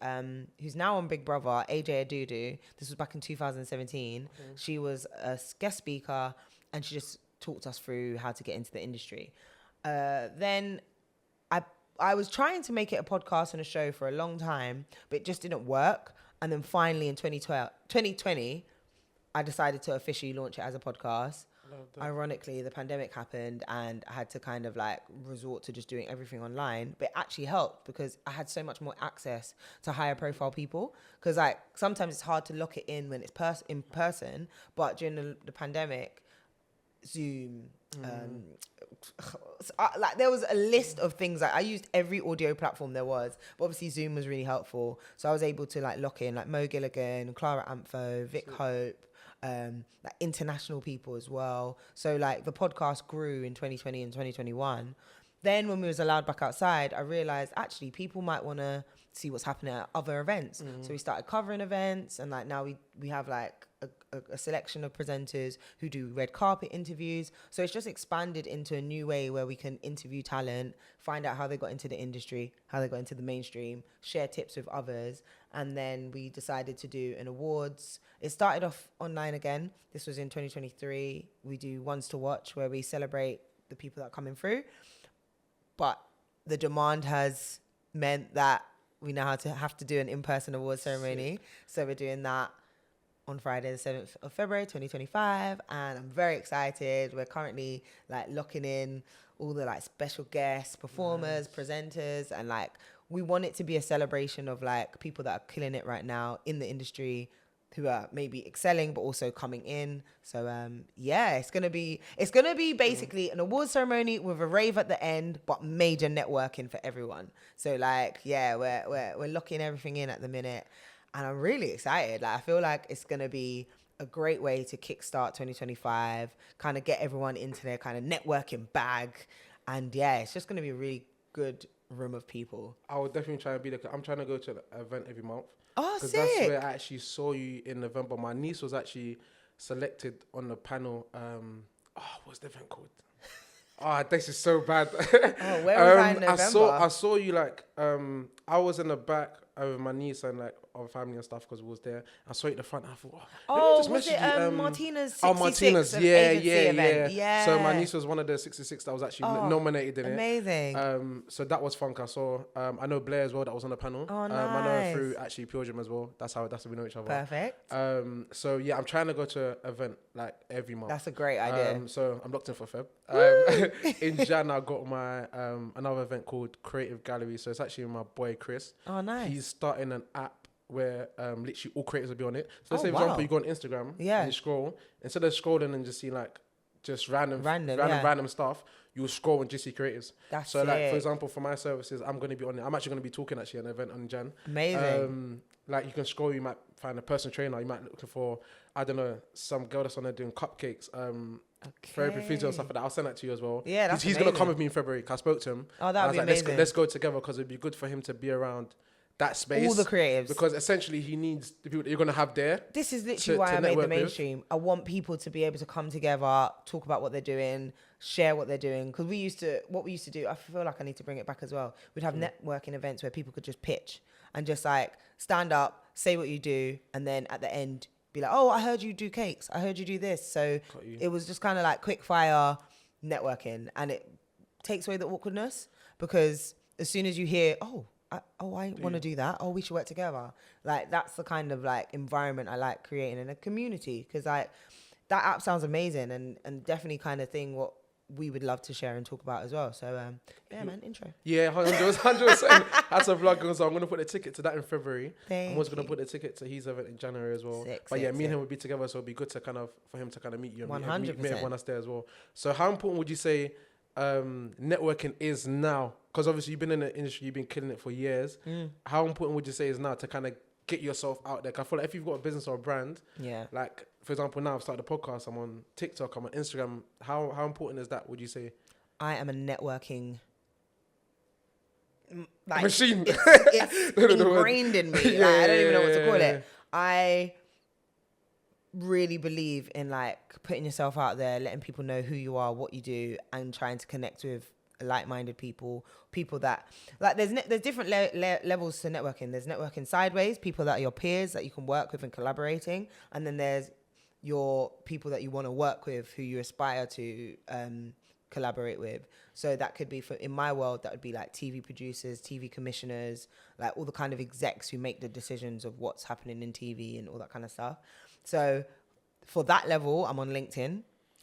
who's now on Big Brother, AJ Adudu. This was back in 2017. Mm-hmm. She was a guest speaker and she just talked us through how to get into the industry. Then I was trying to make it a podcast and a show for a long time, but it just didn't work. And then finally in 2020, I decided to officially launch it as a podcast. Ironically, the pandemic happened and I had to kind of like resort to just doing everything online. But it actually helped because I had so much more access to higher profile people. Because like sometimes it's hard to lock it in when it's in person. But during the pandemic, Zoom, like there was a list of things. Like I used every audio platform there was, but obviously Zoom was really helpful. So I was able to like lock in like Mo Gilligan, Clara Ampho, Vic Hope, like international people as well. So like the podcast grew in 2020 and 2021. then when we was allowed back outside, I realized actually people might want to see what's happening at other events. So we started covering events, and like now we have like a selection of presenters who do red carpet interviews. So it's just expanded into a new way where we can interview talent, find out how they got into the industry, how they got into the mainstream, share tips with others. And then we decided to do an awards. It started off online again. This was in 2023. We do ones to watch where we celebrate the people that are coming through. But the demand has meant that we now have to do an in-person awards ceremony. Sick. So we're doing that on Friday, the 7th of February, 2025. And I'm very excited. We're currently like locking in all the like special guests, performers, presenters. And like, we want it to be a celebration of like people that are killing it right now in the industry, who are maybe excelling, but also coming in. So it's gonna be basically an awards ceremony with a rave at the end, but major networking for everyone. So like, we're locking everything in at the minute. And I'm really excited. Like, I feel like it's going to be a great way to kickstart 2025, kind of get everyone into their kind of networking bag. And yeah, it's just going to be a really good room of people. I will definitely try and be there. I'm trying to go to an event every month. Oh, sick. Because that's where I actually saw you in November. My niece was actually selected on the panel. What's the event called? This is so bad. Oh, where was I in November? I saw you like, I was in the back with my niece and like our family and stuff because we was there. I saw you at the front. I thought, was it Martina's 66 Martina's, event? Yeah. So my niece was one of the 66 that was actually nominated in amazing. it. So that was fun. I saw, I know Blair as well that was on the panel. Oh, nice. I know her through actually Pure Gym as well. That's how we know each other. Perfect. So yeah, I'm trying to go to an event like every month. That's a great idea. So I'm locked in for Feb. In Jan, I got my another event called Creative Gallery. So it's actually my boy Chris. Oh, nice. He's starting an app where literally all creators will be on it. So let's say, for example, you go on Instagram and you scroll. Instead of scrolling and just seeing like just random stuff, you'll scroll and just see creators. That's so like, it. for example, for my services, I'm going to be on it. I'm actually going to be talking actually at an event on Jan. Amazing. Like you can scroll, you might find a personal trainer. You might look for, I don't know, some girl that's on there doing cupcakes. Therapy, physio, stuff like that. I'll send that to you as well. Yeah, that's he's going to come with me in February. Cause I spoke to him. Oh, that would be amazing. Let's go together because it'd be good for him to be around that space. All the creatives. Because essentially he needs the people that you're going to have there. This is literally why I made the mainstream. I want people to be able to come together, talk about what they're doing, share what they're doing. Because what we used to do, I feel like I need to bring it back as well. We'd have networking events where people could just pitch and just like stand up, say what you do, and then at the end be like, oh, I heard you do cakes. I heard you do this. So it was just kind of like quick fire networking, and it takes away the awkwardness because as soon as you hear, I want to do that. Oh, we should work together. Like that's the kind of like environment I like creating in a community, because like that app sounds amazing and definitely kind of thing what we would love to share and talk about as well. So man, intro. Yeah, 100%. That's a vlog. So I'm gonna put the ticket to that in February. I'm also gonna put the ticket to his event in January as well. Me and him would be together, so it'd be good to for him to meet you and 100%. meet everyone that's there as well. So how important would you say networking is now? Because obviously you've been in the industry, you've been killing it for years. How important would you say is now to kind of get yourself out there? 'Cause I feel like if you've got a business or a brand, like for example, now I've started a podcast, I'm on TikTok, I'm on Instagram. How important is that, would you say? I am a networking machine. It's ingrained in me. I don't even know what to call it. I really believe in like putting yourself out there, letting people know who you are, what you do, and trying to connect with like-minded people that like there's different levels to networking. There's networking sideways, people that are your peers that you can work with and collaborating, and then there's your people that you want to work with, who you aspire to collaborate with. So that could be, in my world, that would be like TV producers, TV commissioners, like all the kind of execs who make the decisions of what's happening in TV and all that kind of stuff. So for that level, I'm on LinkedIn.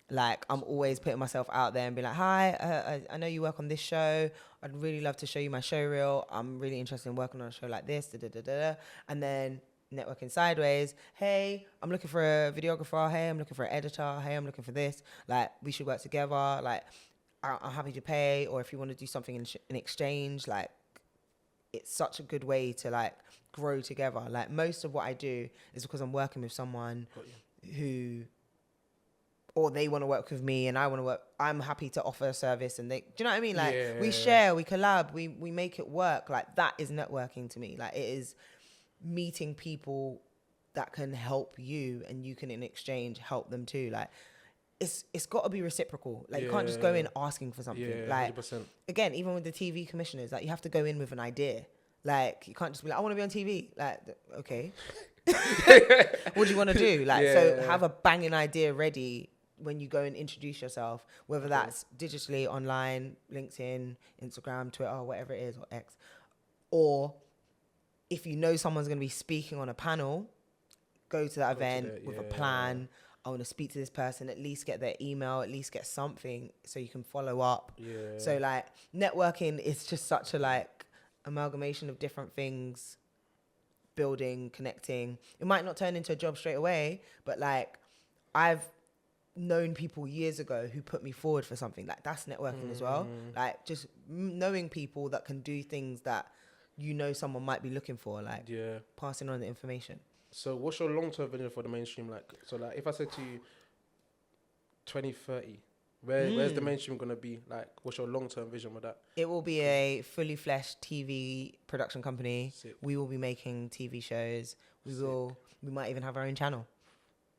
Like I'm always putting myself out there and be like, hi, I know you work on this show. I'd really love to show you my show reel. I'm really interested in working on a show like this. And then networking sideways. Hey, I'm looking for a videographer. Hey, I'm looking for an editor. Hey, I'm looking for this. Like we should work together. Like I'm happy to pay. Or if you want to do something in exchange, like it's such a good way to like grow together. Like most of what I do is because I'm working with someone who or they want to work with me and I want to work, I'm happy to offer a service and they, do you know what I mean? Like we share, we collab, we make it work. Like that is networking to me. Like it is meeting people that can help you and you can in exchange help them too. Like it's got to be reciprocal. Like you can't just go in asking for something. Like 100%. Again, even with the TV commissioners, like you have to go in with an idea. Like you can't just be like, I want to be on TV. Like, okay. What do you want to do? Like, so have a banging idea ready when you go and introduce yourself, whether that's digitally, online, LinkedIn, Instagram, Twitter, whatever it is, or X. Or if you know someone's going to be speaking on a panel, go to that event with a plan. I want to speak to this person, at least get their email, at least get something so you can follow up. So like networking is just such a like amalgamation of different things, building, connecting. It might not turn into a job straight away, but like I've known people years ago who put me forward for something. Like that's networking as well. Like just knowing people that can do things that you know someone might be looking for, like passing on the information. So what's your long-term vision for the mainstream? Like, so like if I said to you 2030, where's the mainstream going to be? Like, what's your long-term vision with that? It will be a fully fleshed TV production company. Sick. We will be making TV shows. We might even have our own channel.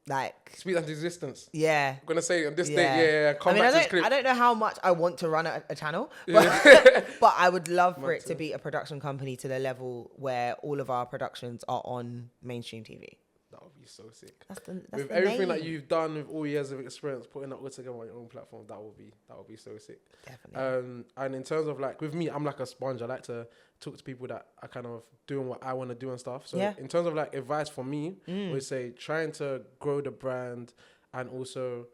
Like speak that into existence. Yeah. I'm gonna say on this day, I mean, I don't know how much I want to run a channel, but I would love for it to be a production company to the level where all of our productions are on mainstream TV. That would be so sick. That's with the everything name. that you've done with all years of experience, putting that all together on your own platform, that would be so sick. Definitely. And in terms of like with me, I'm like a sponge. I like to talk to people that are kind of doing what I want to do and stuff. So in terms of like advice for me, I would say trying to grow the brand, and also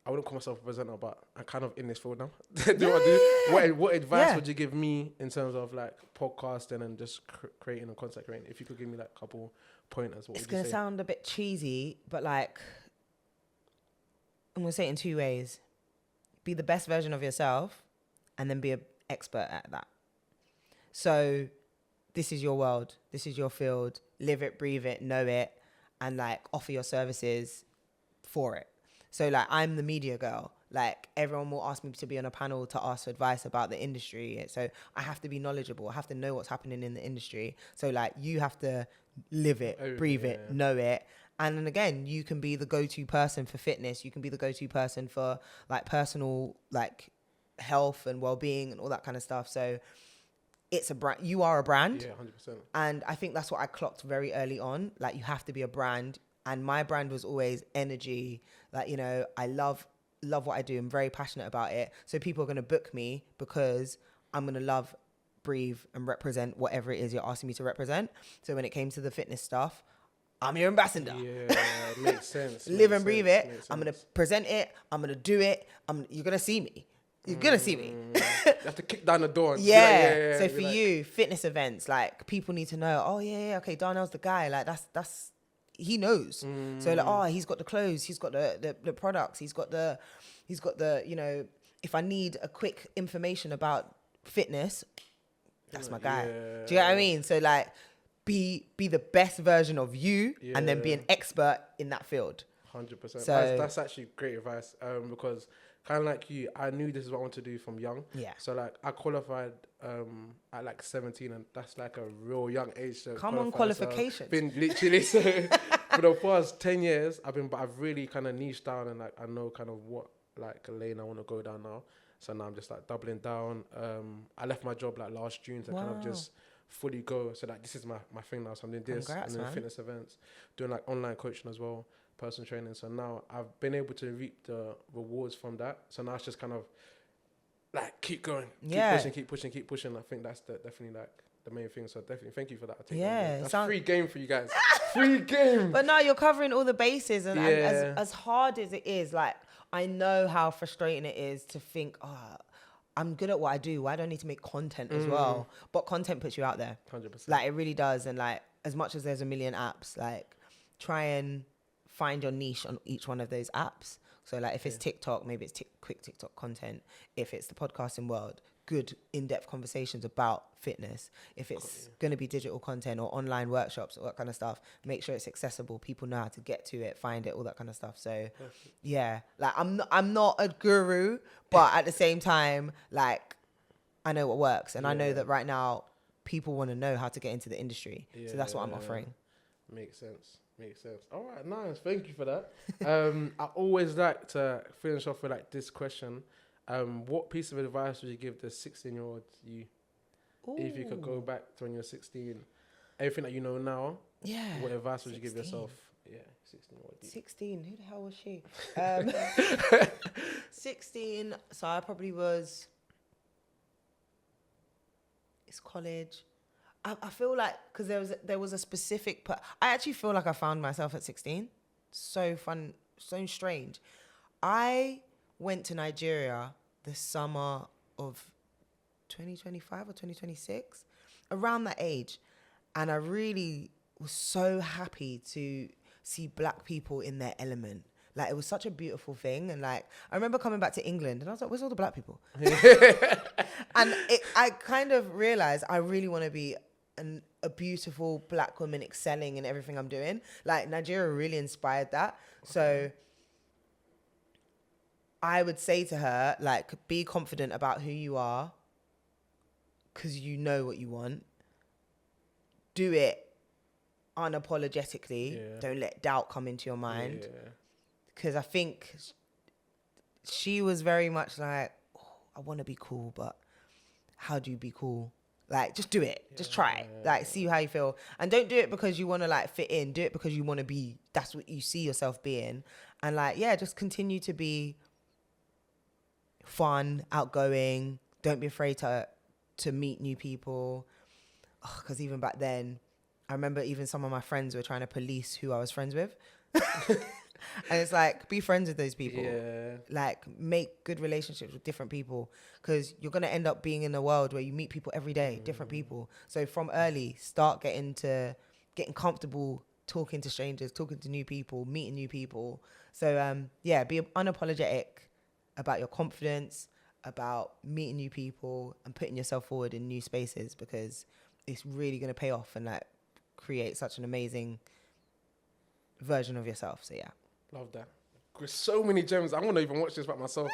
I wouldn't call myself a presenter, but I'm kind of in this field now. What advice would you give me in terms of like podcasting and just creating and content creating? If you could give me like a couple pointers, what it's would you say? going to sound a bit cheesy, but like, I'm going to say it in two ways. Be the best version of yourself and then be an expert at that. So this is your world. This is your field. Live it, breathe it, know it, and like offer your services for it. So like I'm the media girl. Like everyone will ask me to be on a panel to ask for advice about the industry. So I have to be knowledgeable. I have to know what's happening in the industry. So like you have to live it, breathe it, know it. And then again, you can be the go-to person for fitness. You can be the go-to person for like personal like health and well-being and all that kind of stuff. So it's a brand. You are a brand. Yeah, 100%. And I think that's what I clocked very early on. Like you have to be a brand. And my brand was always energy. Like, you know, I love what I do. I'm very passionate about it. So people are going to book me because I'm going to love, breathe and represent whatever it is you're asking me to represent. So when it came to the fitness stuff, I'm your ambassador. Yeah, makes sense. Live and breathe it. I'm going to present it. I'm going to do it. You're going to see me. You're going to see me. You have to kick down the door. And yeah. So for you, fitness events, like people need to know, oh yeah, okay, Darnell's the guy. Like that's he knows. So like, oh, he's got the clothes, he's got the products, he's got the, you know, if I need a quick information about fitness, that's my guy. Do you know what I mean? So like be the best version of you and then be an expert in that field. 100%. So that's actually great advice. Because kind of like you, I knew this is what I want to do from young. Yeah. So like I qualified at like 17, and that's like a real young age. So come on, qualifications. Been literally so for the past 10 years, I've really kind of niched down, and like I know kind of what like lane I want to go down now. So now I'm just like doubling down. I left my job like last June to kind of just fully go. So like this is my thing now. So I'm doing this. Congrats, and then man. fitness events, doing like online coaching as well, personal training. So now I've been able to reap the rewards from that. So now it's just kind of like keep going, keep pushing. I think that's definitely like the main thing. So definitely thank you for that. That's free game for you guys. Free game. But no, you're covering all the bases, and as hard as it is, like I know how frustrating it is to think, I'm good at what I do. Why do I need to make content as well? But content puts you out there. 100%. Like it really does. And like as much as there's a million apps, like try and find your niche on each one of those apps. So like if it's TikTok, maybe it's quick TikTok content. If it's the podcasting world, good in-depth conversations about fitness. If it's going to be digital content or online workshops or that kind of stuff, make sure it's accessible. People know how to get to it, find it, all that kind of stuff. So yeah, like I'm not a guru, but at the same time, like I know what works. And I know that right now people want to know how to get into the industry. So that's what I'm offering. Makes sense. All right, nice. Thank you for that. I always like to finish off with like this question. What piece of advice would you give the 16-year-old you? Ooh. If you could go back to when you were 16, everything that you know now, what advice would you give yourself? Yeah, 16-year-old. 16, who the hell was she? 16, so I probably was, it's college. I feel like, because there was a specific, I actually feel like I found myself at 16. So fun, so strange. I went to Nigeria the summer of 2025 or 2026, around that age. And I really was so happy to see black people in their element. Like, it was such a beautiful thing. And like, I remember coming back to England and I was like, where's all the black people? And I kind of realized I really want to be a beautiful black woman excelling in everything I'm doing. Like, Nigeria really inspired that. So I would say to her, like, be confident about who you are because you know what you want. Do it unapologetically. Yeah. Don't let doubt come into your mind. Because I think she was very much like, oh, I want to be cool, but how do you be cool? Like, just do it. Just try it. Like, see how you feel. And don't do it because you want to, like, fit in. Do it because you want to be, that's what you see yourself being. And, like, just continue to be fun, outgoing. Don't be afraid to meet new people. Because even back then, I remember even some of my friends were trying to police who I was friends with. And it's like, be friends with those people. Like, make good relationships with different people, because you're going to end up being in a world where you meet people every day, different people. So from early, start getting comfortable talking to strangers, talking to new people, meeting new people. So be unapologetic about your confidence, about meeting new people and putting yourself forward in new spaces, because it's really going to pay off and like create such an amazing version of yourself. So yeah. Love that. There's so many gems. I want to even watch this by myself.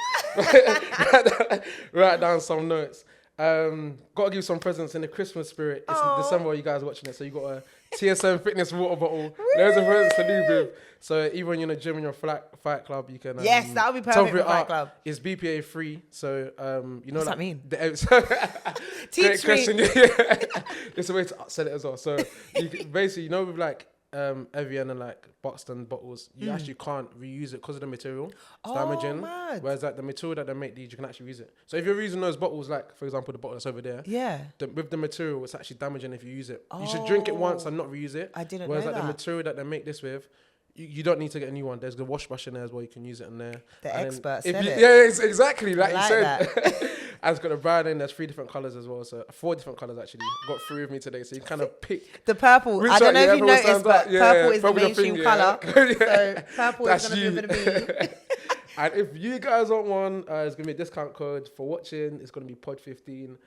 Write down some notes. Got to give some presents in the Christmas spirit. It's December while you guys are watching it. So you got a TSM Fitness water bottle. There's a present to leave with. So even when you're in a gym in your Fight Club, you can... yes, that would be perfect for Fight Club. It's BPA free. So, you know... What's that mean? Great question. It's a way to sell it as well. So basically, you know, with like... Evian and like Buxton bottles, you actually can't reuse it because of the material. It's damaging. Mad. Whereas like the material that they make these, you can actually use it. So if you're using those bottles, like for example the bottle that's over there, with the material, it's actually damaging if you use it. You should drink it once and not reuse it. I didn't Whereas know like that. the material that they make this with, you don't need to get a new one. There's the wash brush in there as well. You can use it in there. The expert said it. Yeah, it's exactly like you said. That. And it's got a brand in. There's 3 different colors as well. So 4 different colors actually. Got 3 with me today. So you kind of pick the purple. I don't know if you noticed, but purple is the mainstream color. So purple is going to be a bit of me. And if you guys want one, it's going to be a discount code for watching. It's going to be pod15.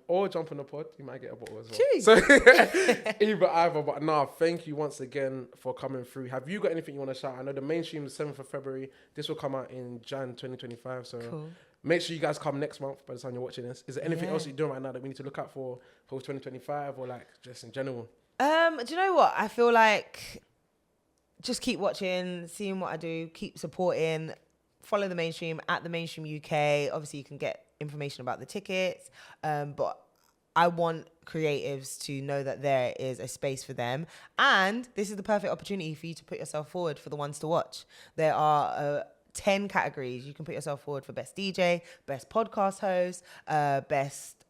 Or jump on the pod. You might get a bottle as well. Jeez. So either. But no, thank you once again for coming through. Have you got anything you want to shout? I know the mainstream is 7th of February. This will come out in Jan 2025. So cool. Make sure you guys come next month by the time you're watching this. Is there anything else you're doing right now that we need to look out for 2025 or like just in general? Do you know what? I feel like just keep watching, seeing what I do, keep supporting, follow the mainstream at the mainstream UK. Obviously you can get information about the tickets, but I want creatives to know that there is a space for them, and this is the perfect opportunity for you to put yourself forward for the ones to watch. There are 10 categories. You can put yourself forward for best DJ, best podcast host, best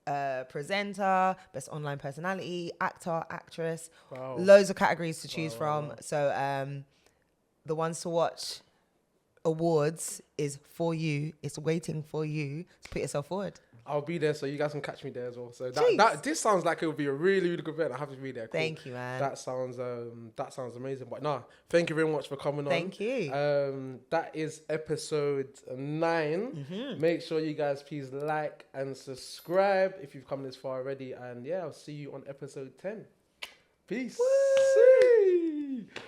presenter, best online personality, actor, actress. Wow. Loads of categories to choose from. So the ones to watch awards is for you. It's waiting for you to put yourself forward. I'll be there, so you guys can catch me there as well. So this sounds like it would be a really, really good event. I have to be there. Cool. Thank you, man. That sounds amazing. But no, thank you very much for coming on. Thank you. That is episode 9. Make sure you guys please like and subscribe if you've come this far already. And yeah, I'll see you on episode 10. Peace. Woo!